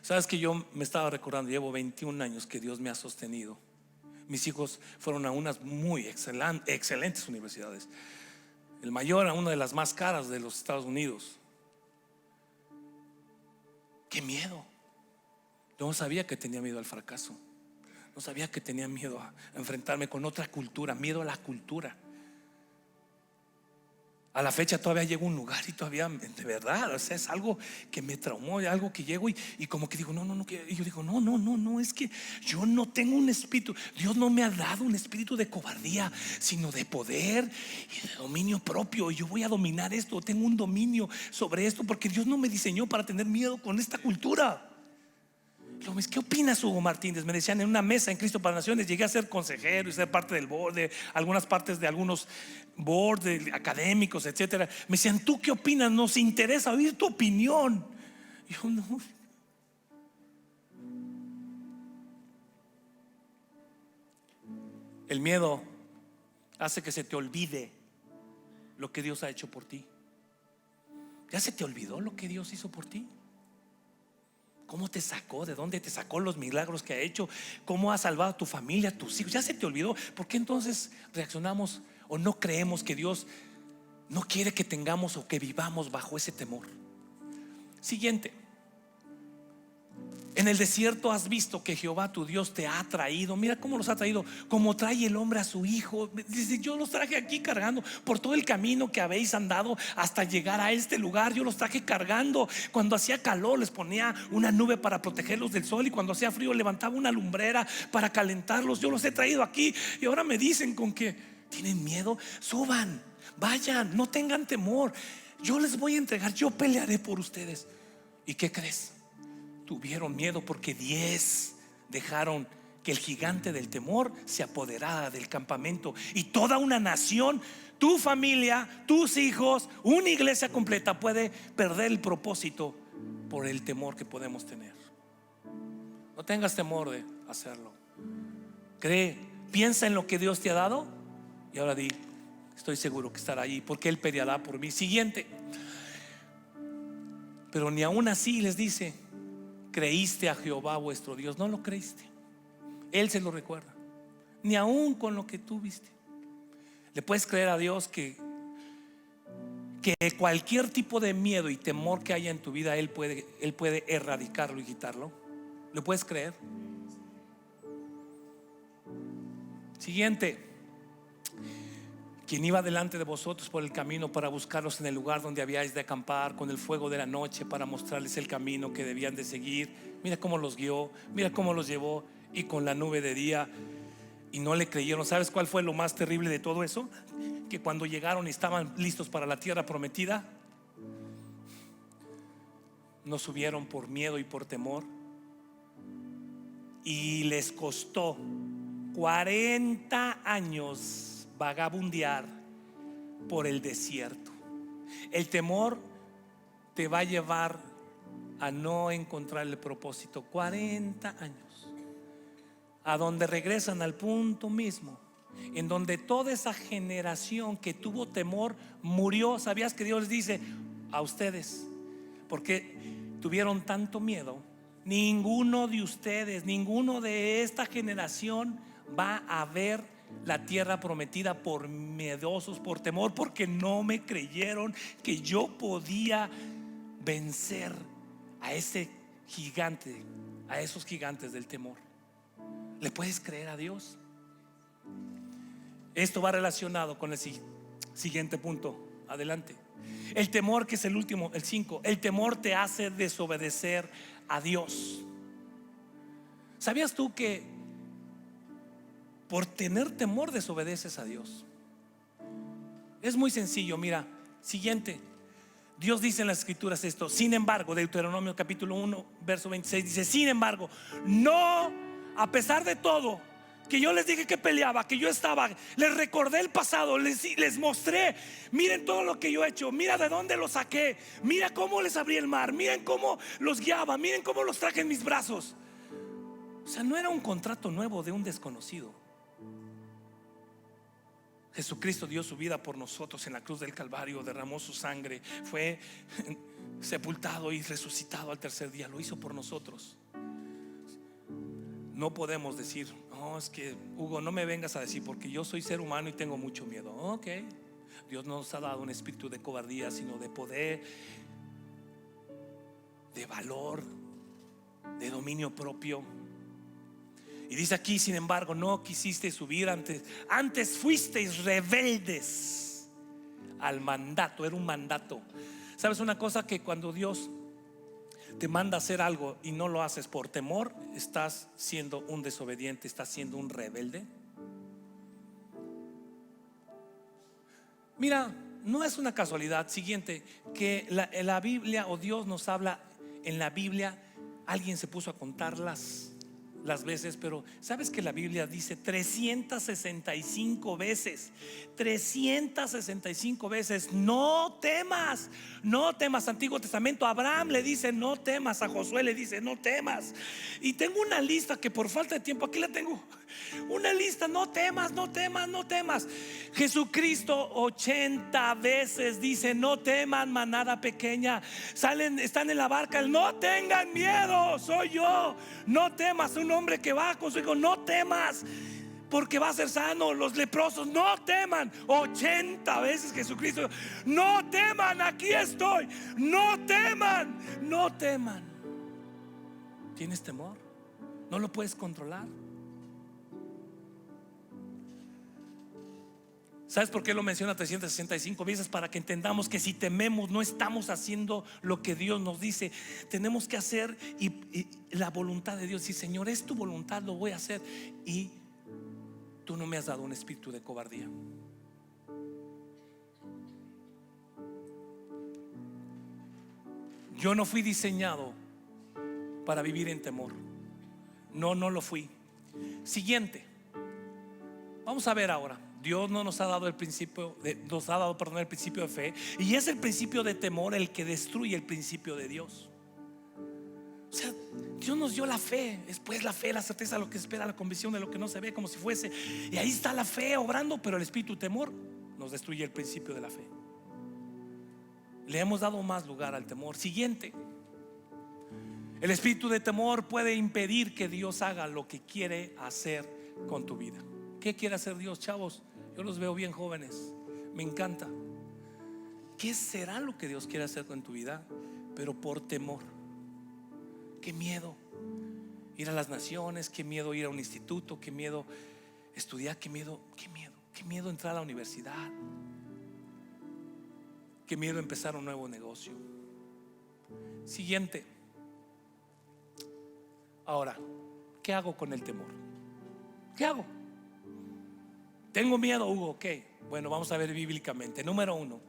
Sabes que yo me estaba recordando, llevo 21 años que Dios me ha sostenido. Mis hijos fueron a unas muy excelentes universidades. El mayor a una de las más caras de los Estados Unidos. ¡Qué miedo! Yo no sabía que tenía miedo al fracaso. No sabía que tenía miedo a enfrentarme con otra cultura. Miedo a la cultura. A la fecha todavía llego a un lugar y todavía, de verdad, o sea, es algo que me traumó, algo que llego y como que digo: no, y yo digo: no, es que yo no tengo un espíritu. Dios no me ha dado un espíritu de cobardía, sino de poder y de dominio propio. Y yo voy a dominar esto, tengo un dominio sobre esto, porque Dios no me diseñó para tener miedo con esta cultura. ¿Qué opinas, Hugo Martínez? Me decían en una mesa en Cristo para Naciones. Llegué a ser consejero y ser parte del board, de algunas partes de algunos boards académicos, etcétera. Me decían: ¿tú qué opinas? Nos interesa oír tu opinión. Y yo: no. El miedo hace que se te olvide lo que Dios ha hecho por ti. ¿Ya se te olvidó lo que Dios hizo por ti? ¿Cómo te sacó? ¿De dónde te sacó? Los milagros que ha hecho. ¿Cómo ha salvado a tu familia, a tus hijos? Ya se te olvidó. ¿Por qué entonces reaccionamos o no creemos que Dios no quiere que tengamos o que vivamos bajo ese temor? Siguiente. En el desierto has visto que Jehová tu Dios te ha traído. Mira cómo los ha traído, como trae el hombre a su hijo. Dice: yo los traje aquí cargando por todo el camino que habéis andado hasta llegar a este lugar. Yo los traje cargando. Cuando hacía calor les ponía una nube para protegerlos del sol, y cuando hacía frío levantaba una lumbrera para calentarlos. Yo los he traído aquí y ahora me dicen con que tienen miedo. Suban, vayan, no tengan temor. Yo les voy a entregar, yo pelearé por ustedes. ¿Y qué crees? Tuvieron miedo porque 10 dejaron que el gigante del temor se apoderara del campamento, y toda una nación, tu familia, tus hijos, una iglesia completa puede perder el propósito por el temor que podemos tener. No tengas temor de hacerlo. Cree Piensa en lo que Dios te ha dado y ahora di: estoy seguro que estará allí, porque Él peleará por mí. Siguiente. Pero ni aún así les dice: creíste a Jehová vuestro Dios. No lo creíste. Él se lo recuerda. Ni aún con lo que tú viste. Le puedes creer a Dios que cualquier tipo de miedo y temor que haya en tu vida, Él puede erradicarlo y quitarlo. ¿Lo puedes creer? Siguiente. Quien iba delante de vosotros por el camino para buscarlos en el lugar donde habíais de acampar, con el fuego de la noche para mostrarles el camino que debían de seguir. Mira cómo los guió, mira cómo los llevó, y con la nube de día, y no le creyeron. ¿Sabes cuál fue lo más terrible de todo eso? Que cuando llegaron y estaban listos para la tierra prometida, no subieron por miedo y por temor, y les costó 40 años vagabundear por el desierto. El temor te va a llevar a no encontrar el propósito. 40 años, a donde regresan al punto mismo en donde toda esa generación que tuvo temor murió. ¿Sabías que Dios les dice a ustedes, porque tuvieron tanto miedo, ninguno de ustedes, ninguno de esta generación va a ver la tierra prometida por miedosos, por temor, porque no me creyeron que yo podía vencer a ese gigante, a esos gigantes del temor? ¿Le puedes creer a Dios? Esto va relacionado con el siguiente punto. Adelante. El temor, que es el último, el 5. El temor te hace desobedecer a Dios. ¿Sabías tú que por tener temor desobedeces a Dios? Es muy sencillo. Mira, siguiente. Dios dice en las escrituras esto: sin embargo, Deuteronomio capítulo 1 verso 26 dice: sin embargo, no, a pesar de todo, que yo les dije que peleaba, que yo estaba, les recordé el pasado, les mostré: miren todo lo que yo he hecho, mira de dónde los saqué, mira cómo les abrí el mar, miren cómo los guiaba, miren cómo los traje en mis brazos. O sea, no era un contrato nuevo de un desconocido. Jesucristo dio su vida por nosotros en la cruz del Calvario, derramó su sangre, fue sepultado y resucitado al tercer día. Lo hizo por nosotros. No podemos decir: no, es que Hugo, no me vengas a decir, porque yo soy ser humano y tengo mucho miedo. Ok, Dios no nos ha dado un espíritu de cobardía, sino de poder, de valor, de dominio propio. Y dice aquí: sin embargo, no quisisteis subir antes fuisteis rebeldes al mandato. Era un mandato. ¿Sabes una cosa? Que cuando Dios te manda a hacer algo y no lo haces por temor, estás siendo un desobediente, estás siendo un rebelde. Mira, no es una casualidad, siguiente, que la Biblia, o Dios nos habla en la Biblia. Alguien se puso a contar las veces, pero ¿sabes que la Biblia dice 365 veces? 365 veces: no temas, no temas. Antiguo Testamento, a Abraham le dice: no temas. A Josué le dice: no temas. Y tengo una lista que por falta de tiempo, aquí la tengo, una lista: no temas, no temas, no temas. Jesucristo 80 veces dice: no teman, manada pequeña. Están en la barca: no tengan miedo, soy yo, no temas. Un hombre que va con su hijo: no temas, porque va a ser sano. Los leprosos: no teman. 80 veces Jesucristo: no teman, aquí estoy, no teman, no teman. ¿Tienes temor? ¿No lo puedes controlar? ¿Sabes por qué lo menciona 365 veces? Para que entendamos que si tememos, no estamos haciendo lo que Dios nos dice. Tenemos que hacer y la voluntad de Dios. Si Señor, es tu voluntad, lo voy a hacer. Y tú no me has dado un espíritu de cobardía. Yo no fui diseñado para vivir en temor. No lo fui. Siguiente. Vamos a ver ahora. Dios no nos ha dado el principio el principio de fe, y es el principio de temor el que destruye el principio de Dios. O sea, Dios nos dio la fe, después la fe, la certeza de lo que se espera, la convicción de lo que no se ve, como si fuese. Y ahí está la fe obrando, pero el espíritu de temor nos destruye el principio de la fe. Le hemos dado más lugar al temor. Siguiente, el espíritu de temor puede impedir que Dios haga lo que quiere hacer con tu vida. ¿Qué quiere hacer Dios, chavos? Yo los veo bien jóvenes, me encanta. ¿Qué será lo que Dios quiere hacer con tu vida? Pero por temor. Qué miedo ir a las naciones, qué miedo ir a un instituto, qué miedo estudiar, qué miedo entrar a la universidad, qué miedo empezar un nuevo negocio. Siguiente. Ahora, ¿qué hago con el temor? ¿Qué hago? Tengo miedo, Hugo, ok. Bueno, vamos a ver bíblicamente. Número 1,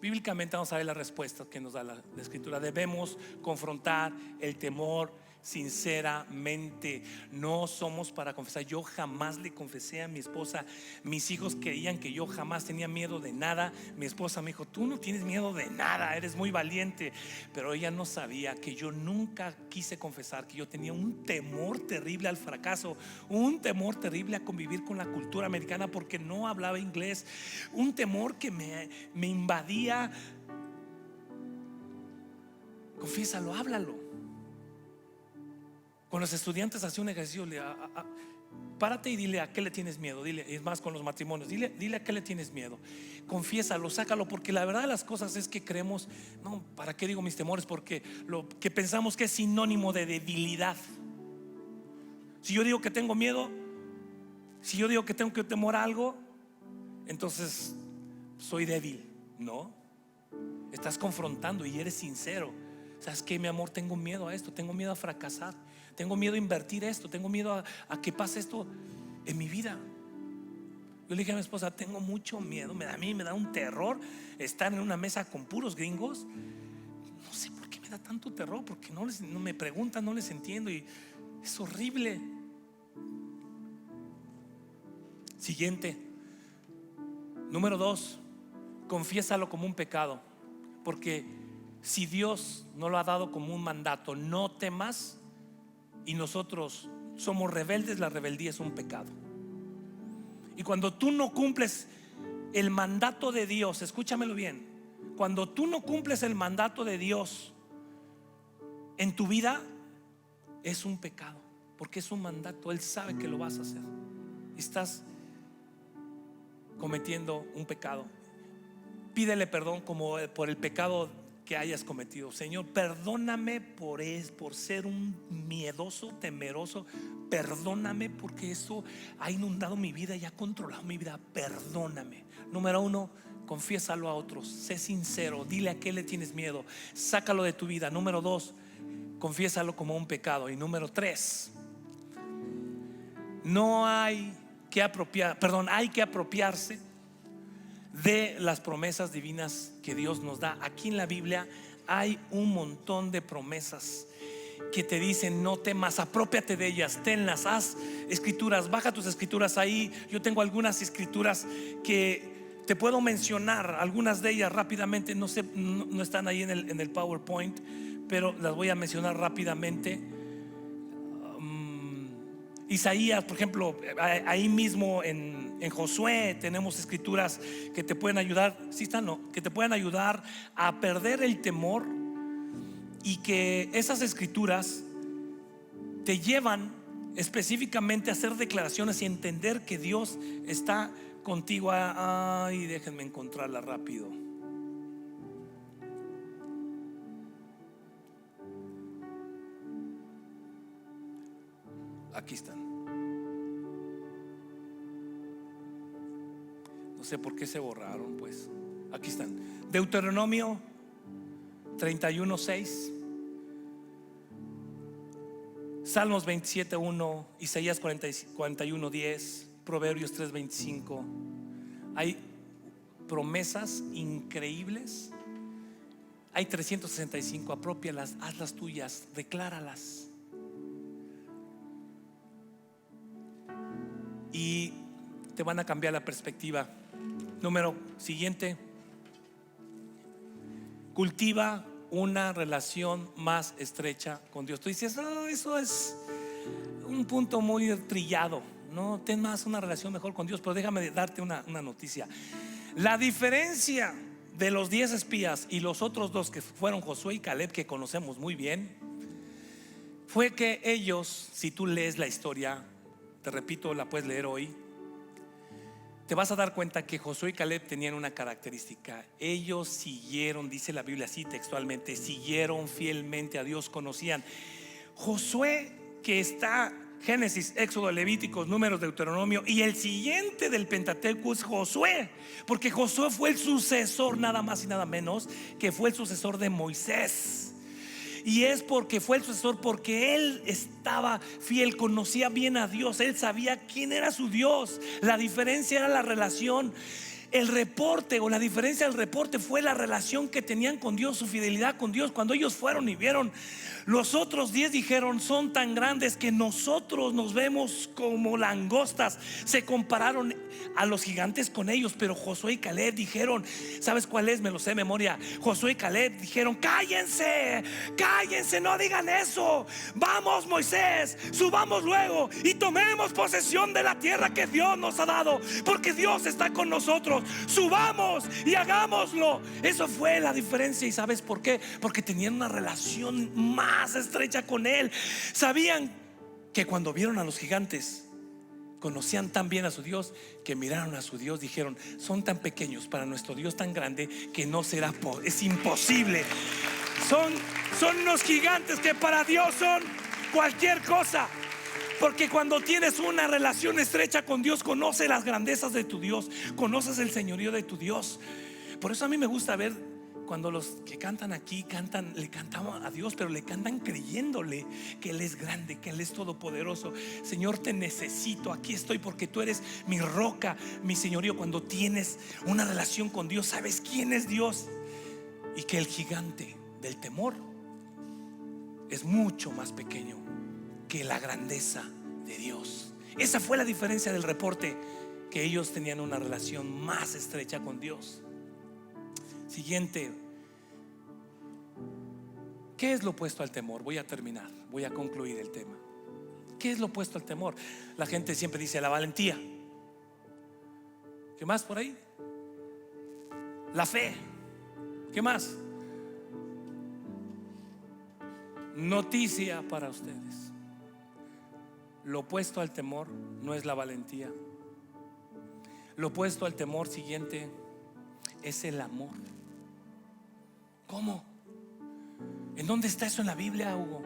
bíblicamente vamos a ver la respuesta que nos da la escritura. Debemos confrontar el temor sinceramente. No somos para confesar. Yo jamás le confesé a mi esposa. Mis hijos creían que yo jamás tenía miedo de nada. Mi esposa me dijo: tú no tienes miedo de nada, eres muy valiente. Pero ella no sabía que yo nunca quise confesar que yo tenía un temor terrible al fracaso, un temor terrible a convivir con la cultura americana porque no hablaba inglés, un temor que me invadía. Confiésalo, háblalo. Con los estudiantes hacía un ejercicio. Párate y dile a qué le tienes miedo. Dile, es más, con los matrimonios, dile a qué le tienes miedo. Confiésalo, sácalo, porque la verdad de las cosas es que creemos, no, ¿para qué digo mis temores? Porque lo que pensamos que es sinónimo de debilidad. Si yo digo que tengo miedo, si yo digo que tengo que temor a algo, entonces soy débil. No, estás confrontando y eres sincero. ¿Sabes qué, mi amor? Tengo miedo a esto, tengo miedo a fracasar, tengo miedo a invertir esto, tengo miedo a que pase esto en mi vida. Yo le dije a mi esposa: tengo mucho miedo, a mí me da un terror estar en una mesa con puros gringos. No sé por qué me da tanto terror, porque no me preguntan, no les entiendo y es horrible. Siguiente, número 2, confiésalo como un pecado. Porque si Dios no lo ha dado como un mandato, no temas, y nosotros somos rebeldes, la rebeldía es un pecado. Y cuando tú no cumples el mandato de Dios, escúchamelo bien, cuando tú no cumples el mandato de Dios en tu vida, es un pecado, porque es un mandato. Él sabe que lo vas a hacer. Estás cometiendo un pecado. Pídele perdón como por el pecado que hayas cometido. Señor, perdóname por ser un miedoso, temeroso. Perdóname porque eso ha inundado mi vida y ha controlado mi vida. Perdóname. Número 1, confiésalo a otros. Sé sincero, dile a qué le tienes miedo. Sácalo de tu vida. Número 2, confiésalo como un pecado. Y número 3, hay que apropiarse de las promesas divinas que Dios nos da. Aquí en la Biblia hay un montón de promesas que te dicen: no temas, apropiate de ellas, tenlas, haz escrituras, baja tus escrituras ahí. Yo tengo algunas escrituras que te puedo mencionar, algunas de ellas rápidamente. No sé, no están ahí en el PowerPoint, pero las voy a mencionar rápidamente. Isaías, por ejemplo, ahí mismo en Josué tenemos escrituras que te pueden ayudar. ¿Sí están? No, que te pueden ayudar a perder el temor, y que esas escrituras te llevan específicamente a hacer declaraciones y entender que Dios está contigo. Ay, déjenme encontrarla rápido. Aquí están. No sé por qué se borraron, pues. Aquí están. Deuteronomio 31:6, Salmos 27:1, Isaías 41:10, Proverbios 3:25. Hay promesas increíbles. Hay 365. Apropialas, hazlas tuyas, decláralas. Y te van a cambiar la perspectiva. Número siguiente: cultiva una relación más estrecha con Dios. Tú dices, no, eso es un punto muy trillado. No, ten más una relación mejor con Dios. Pero déjame darte una noticia. La diferencia de los 10 espías y los otros dos, que fueron Josué y Caleb, que conocemos muy bien, fue que ellos, si tú lees la historia, te repito, la puedes leer hoy, te vas a dar cuenta que Josué y Caleb tenían una característica. Ellos siguieron, dice la Biblia así textualmente, siguieron fielmente a Dios, conocían. Josué, que está Génesis, Éxodo, Levíticos, Números, Deuteronomio, y el siguiente del Pentateuco es Josué, porque Josué fue el sucesor, nada más y nada menos, que fue el sucesor de Moisés. Y es porque fue el sucesor, porque él estaba fiel, conocía bien a Dios, él sabía quién era su Dios. La diferencia era la relación. El reporte, o la diferencia del reporte, fue la relación que tenían con Dios, su fidelidad con Dios. Cuando ellos fueron y vieron, los otros 10 dijeron: son tan grandes que nosotros nos vemos como langostas. Se compararon a los gigantes con ellos. Pero Josué y Caleb dijeron, ¿sabes cuál es? Me lo sé de memoria. Josué y Caleb dijeron: cállense, cállense, no digan eso. Vamos, Moisés, subamos luego y tomemos posesión de la tierra que Dios nos ha dado, porque Dios está con nosotros. Subamos y hagámoslo. Eso fue la diferencia. ¿Y sabes por qué? Porque tenían una relación más estrecha con Él. Sabían que cuando vieron a los gigantes, conocían tan bien a su Dios, que miraron a su Dios, dijeron: son tan pequeños para nuestro Dios tan grande que no será, es imposible. Son unos gigantes que para Dios son cualquier cosa. Porque cuando tienes una relación estrecha con Dios, conoces las grandezas de tu Dios, conoces el señorío de tu Dios. Por eso a mí me gusta ver cuando los que cantan aquí cantan, le cantamos a Dios, pero le cantan creyéndole que Él es grande, que Él es todopoderoso. Señor, te necesito, aquí estoy porque tú eres mi roca, mi señorío. Cuando tienes una relación con Dios, sabes quién es Dios, y que el gigante del temor es mucho más pequeño que la grandeza de Dios. Esa fue la diferencia del reporte, que ellos tenían una relación más estrecha con Dios. Siguiente, ¿qué es lo opuesto al temor? Voy a terminar, voy a concluir el tema. ¿Qué es lo opuesto al temor? La gente siempre dice la valentía. ¿Qué más por ahí? La fe. ¿Qué más? Noticia para ustedes: lo opuesto al temor no es la valentía. Lo opuesto al temor, siguiente, es el amor. ¿Cómo? ¿En dónde está eso en la Biblia, Hugo?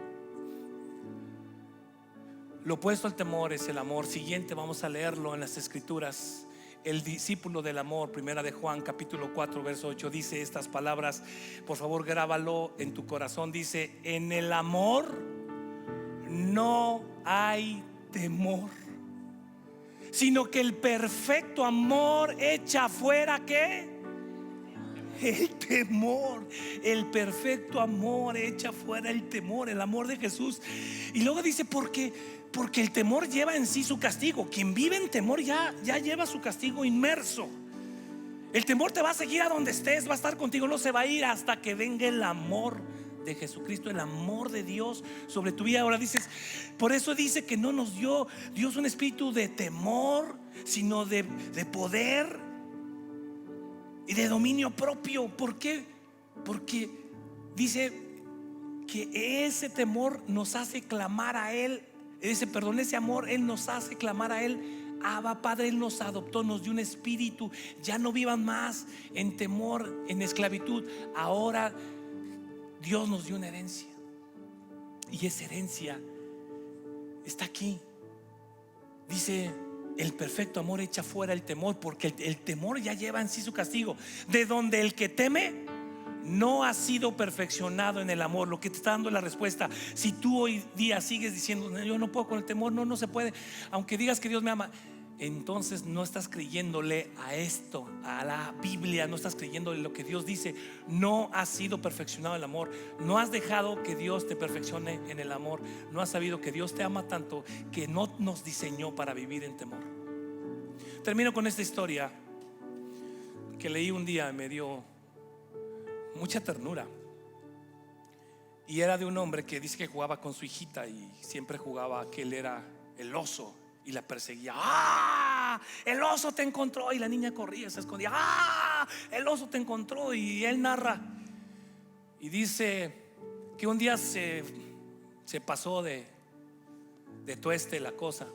Lo opuesto al temor es el amor. Siguiente, vamos a leerlo en las Escrituras. El discípulo del amor, primera de Juan capítulo 4 verso 8, dice estas palabras. Por favor, grábalo en tu corazón. Dice: en el amor no hay temor, sino que el perfecto amor echa fuera, ¿qué? El temor. El perfecto amor echa fuera el temor, el amor de Jesús. Y luego dice: porque el temor lleva en sí su castigo. Quien vive en temor ya lleva su castigo inmerso. El temor te va a seguir a donde estés, va a estar contigo, no se va a ir hasta que venga el amor de Jesucristo, el amor de Dios sobre tu vida. Ahora dices, por eso dice que no nos dio Dios un espíritu de temor, sino de poder y de dominio propio. ¿Por qué? Porque dice que ese temor nos hace clamar a Él. Ese amor, Él nos hace clamar a Él: Abba, Padre. Él nos adoptó, nos dio un espíritu. Ya no vivan más en temor, en esclavitud. Ahora Dios nos dio una herencia, y esa herencia está aquí. Dice: el perfecto amor echa fuera el temor, porque el temor ya lleva en sí su castigo. De donde el que teme no ha sido perfeccionado en el amor. Lo que te está dando la respuesta. Si tú hoy día sigues diciendo: yo no puedo con el temor, no se puede, aunque digas que Dios me ama, entonces no estás creyéndole a esto, a la Biblia. No estás creyéndole lo que Dios dice. No has sido perfeccionado en el amor. No has dejado que Dios te perfeccione en el amor. No has sabido que Dios te ama tanto que no nos diseñó para vivir en temor. Termino con esta historia que leí un día y me dio mucha ternura. Y era de un hombre que dice que jugaba con su hijita y siempre jugaba que él era el oso y la perseguía. ¡Ah! El oso te encontró. Y la niña corría, se escondía. ¡Ah! El oso te encontró. Y él narra y dice que un día se pasó de tueste la cosa,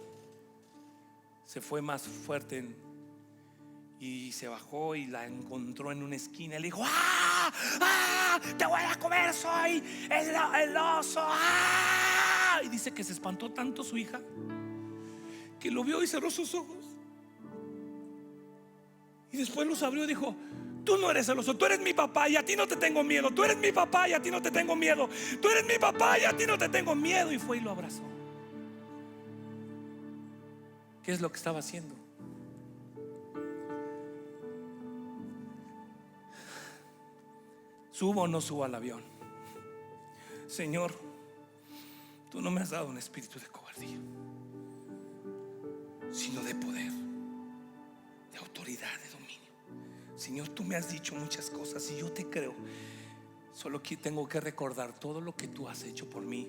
se fue más fuerte y se bajó y la encontró en una esquina. Le dijo: ¡ah! ¡Ah! ¡Te voy a comer! ¡Soy el oso! ¡Ah! Y dice que se espantó tanto su hija que lo vio y cerró sus ojos. Y después los abrió y dijo: tú no eres el oso, tú eres mi papá y a ti no te tengo miedo. Tú eres mi papá y a ti no te tengo miedo. Tú eres mi papá y a ti no te tengo miedo. Y fue y lo abrazó. ¿Qué es lo que estaba haciendo? ¿Subo o no subo al avión? Señor, tú no me has dado un espíritu de cobardía, sino de poder, de autoridad, de dominio. Señor, tú me has dicho muchas cosas y yo te creo. Solo que tengo que recordar todo lo que tú has hecho por mí.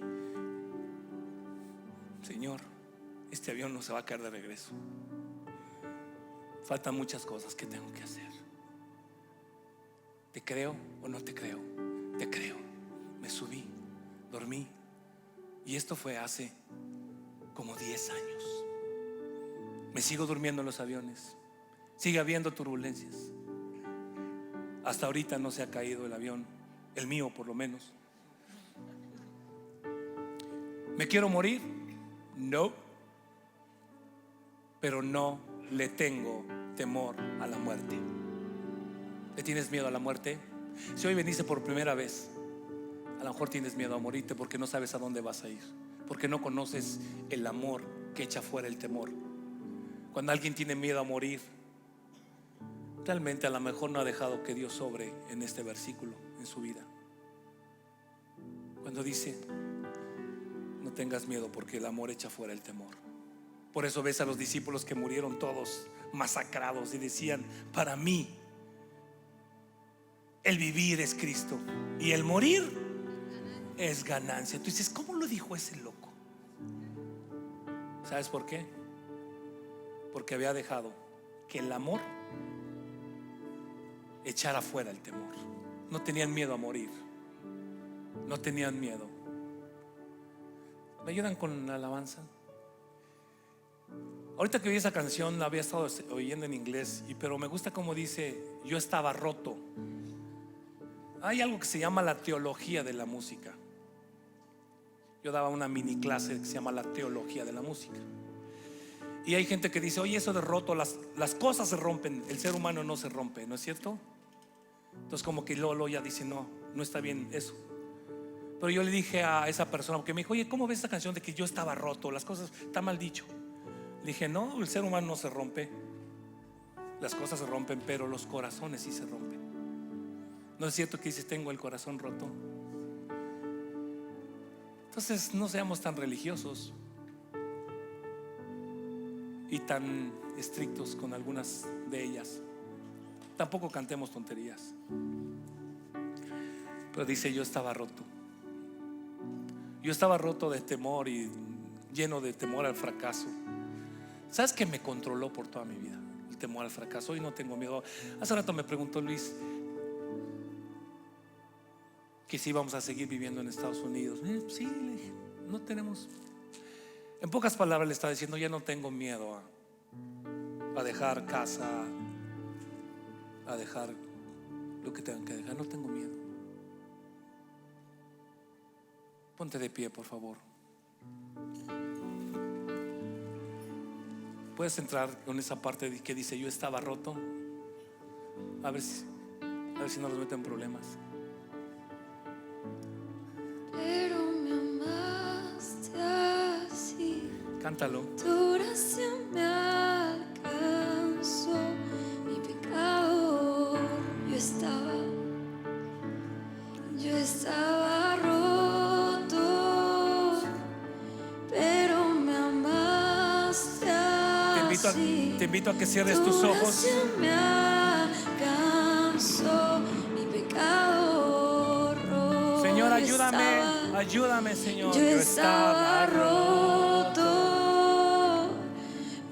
Señor, este avión no se va a caer de regreso. Faltan muchas cosas que tengo que hacer. ¿Te creo o no te creo? Te creo. Me subí, dormí. Y esto fue hace como 10 años. Me sigo durmiendo en los aviones. Sigue habiendo turbulencias. Hasta ahorita no se ha caído el avión, el mío por lo menos. ¿Me quiero morir? No. Pero no le tengo temor a la muerte. ¿Le tienes miedo a la muerte? Si hoy veniste por primera vez, a lo mejor tienes miedo a morirte porque no sabes a dónde vas a ir, porque no conoces el amor que echa fuera el temor. Cuando alguien tiene miedo a morir, realmente a lo mejor no ha dejado que Dios sobre en este versículo en su vida. Cuando dice: no tengas miedo porque el amor echa fuera el temor. Por eso ves a los discípulos que murieron todos masacrados y decían: para mí el vivir es Cristo y el morir es ganancia. Tú dices: ¿cómo lo dijo ese loco? ¿Sabes por qué? Porque había dejado que el amor echara fuera el temor. No tenían miedo a morir. No tenían miedo. ¿Me ayudan con la alabanza? Ahorita que oí esa canción la había estado oyendo en inglés, pero me gusta como dice: yo estaba roto. Hay algo que se llama la teología de la música. Yo daba una mini clase que se llama la teología de la música. Y hay gente que dice: oye, eso de roto, las cosas se rompen, el ser humano no se rompe, ¿no es cierto? Entonces como que Lolo ya dice: no está bien eso. Pero yo le dije a esa persona, porque me dijo: oye, ¿cómo ves esta canción de que yo estaba roto? Las cosas, está mal dicho. Le dije: no, el ser humano no se rompe. Las cosas se rompen, pero los corazones sí se rompen. ¿No es cierto que dices: tengo el corazón roto? Entonces no seamos tan religiosos y tan estrictos con algunas de ellas. Tampoco cantemos tonterías. Pero dice: yo estaba roto. Yo estaba roto de temor y lleno de temor al fracaso. ¿Sabes qué me controló por toda mi vida? El temor al fracaso. Hoy no tengo miedo. Hace rato me preguntó Luis que si íbamos a seguir viviendo en Estados Unidos. Sí, le dije: no tenemos. En pocas palabras le estaba diciendo: ya no tengo miedo a dejar casa, a dejar lo que tengan que dejar. No tengo miedo. Ponte de pie, por favor. Puedes entrar con esa parte que dice: yo estaba roto. A ver si no los meten en problemas. Pero me amaste así. Cántalo. Tu gracia me alcanzó. Mi pecado, yo estaba roto, pero me amaste así. Te invito a que cierres tus ojos. Tu gracia me alcanzó. Mi pecado, Señor, ayúdame, Señor. Yo estaba roto,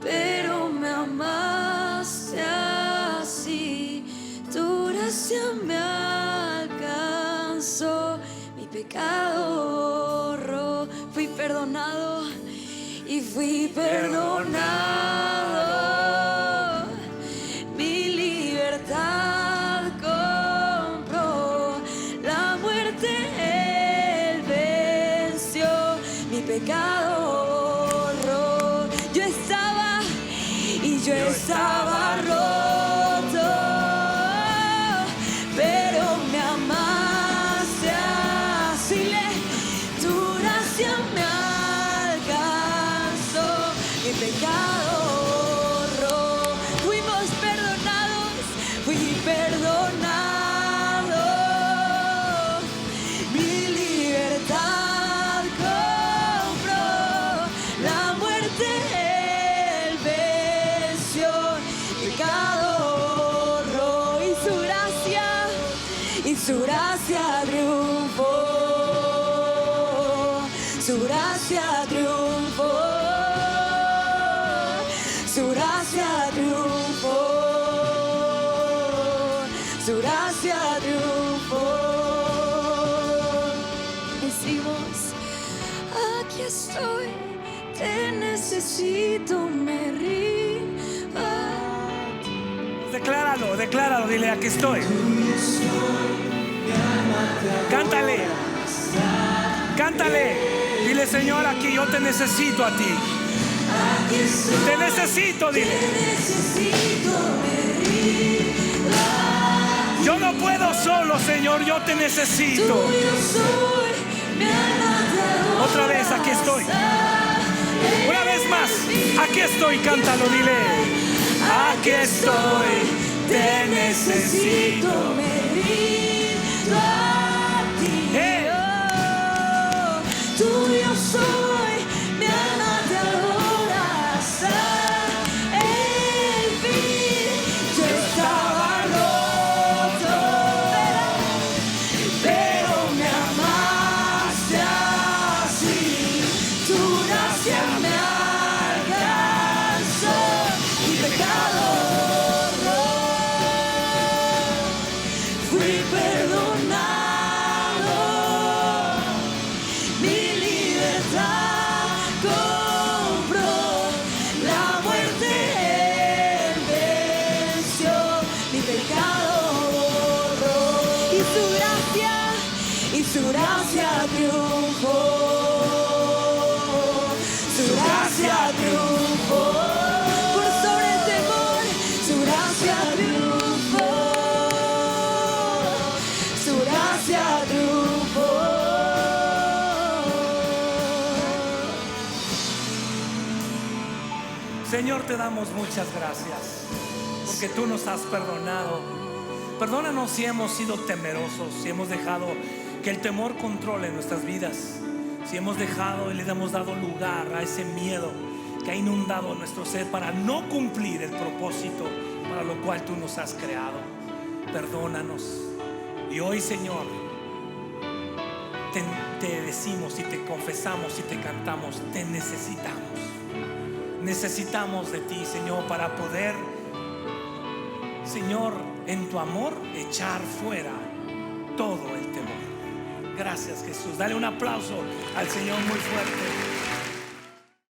pero me amaste así. Tu gracia me alcanzó, mi pecado fui perdonado y fui perdonado. Mi libertad compró, la muerte él venció, mi pecado yo estaba roto, pero me amaste así. Tu gracia me alcanzó, mi pecado fuimos perdonados, fui perdonado. Mi libertad compró, la muerte él venció, pecado y su gracia triunfó, su gracia triunfó, su gracia triunfó, su gracia triunfó. Decimos, aquí estoy, te necesito, me rindo a ti. Decláralo, dile, aquí estoy. Cántale, dile, Señor, aquí yo te necesito a ti. Te necesito, dile. Yo no puedo solo, Señor, yo te necesito. Otra vez, aquí estoy. Una vez más, aquí estoy, cántalo, dile. Aquí estoy, te necesito. Tuyo soy, mi alma te adora hasta el fin. Yo estaba roto, pero me amaste así. Tu gracia me alcanzó, mi pecado fui perdonado. Mi libertad compró, la muerte él venció, mi pecado y su gracia triunfó, su gracia triunfó, por sobre el temor, su gracia triunfó, su gracia triunfó. Señor, te damos muchas gracias porque tú nos has perdonado. Perdónanos si hemos sido temerosos, si hemos dejado que el temor controle nuestras vidas, si hemos dejado y le hemos dado lugar a ese miedo que ha inundado nuestro ser para no cumplir el propósito para lo cual tú nos has creado. Perdónanos. Y hoy, Señor, te decimos y te confesamos y te cantamos, te necesitamos. Necesitamos de ti, Señor, para poder, Señor, en tu amor echar fuera todo el temor. Gracias, Jesús. Dale un aplauso al Señor muy fuerte.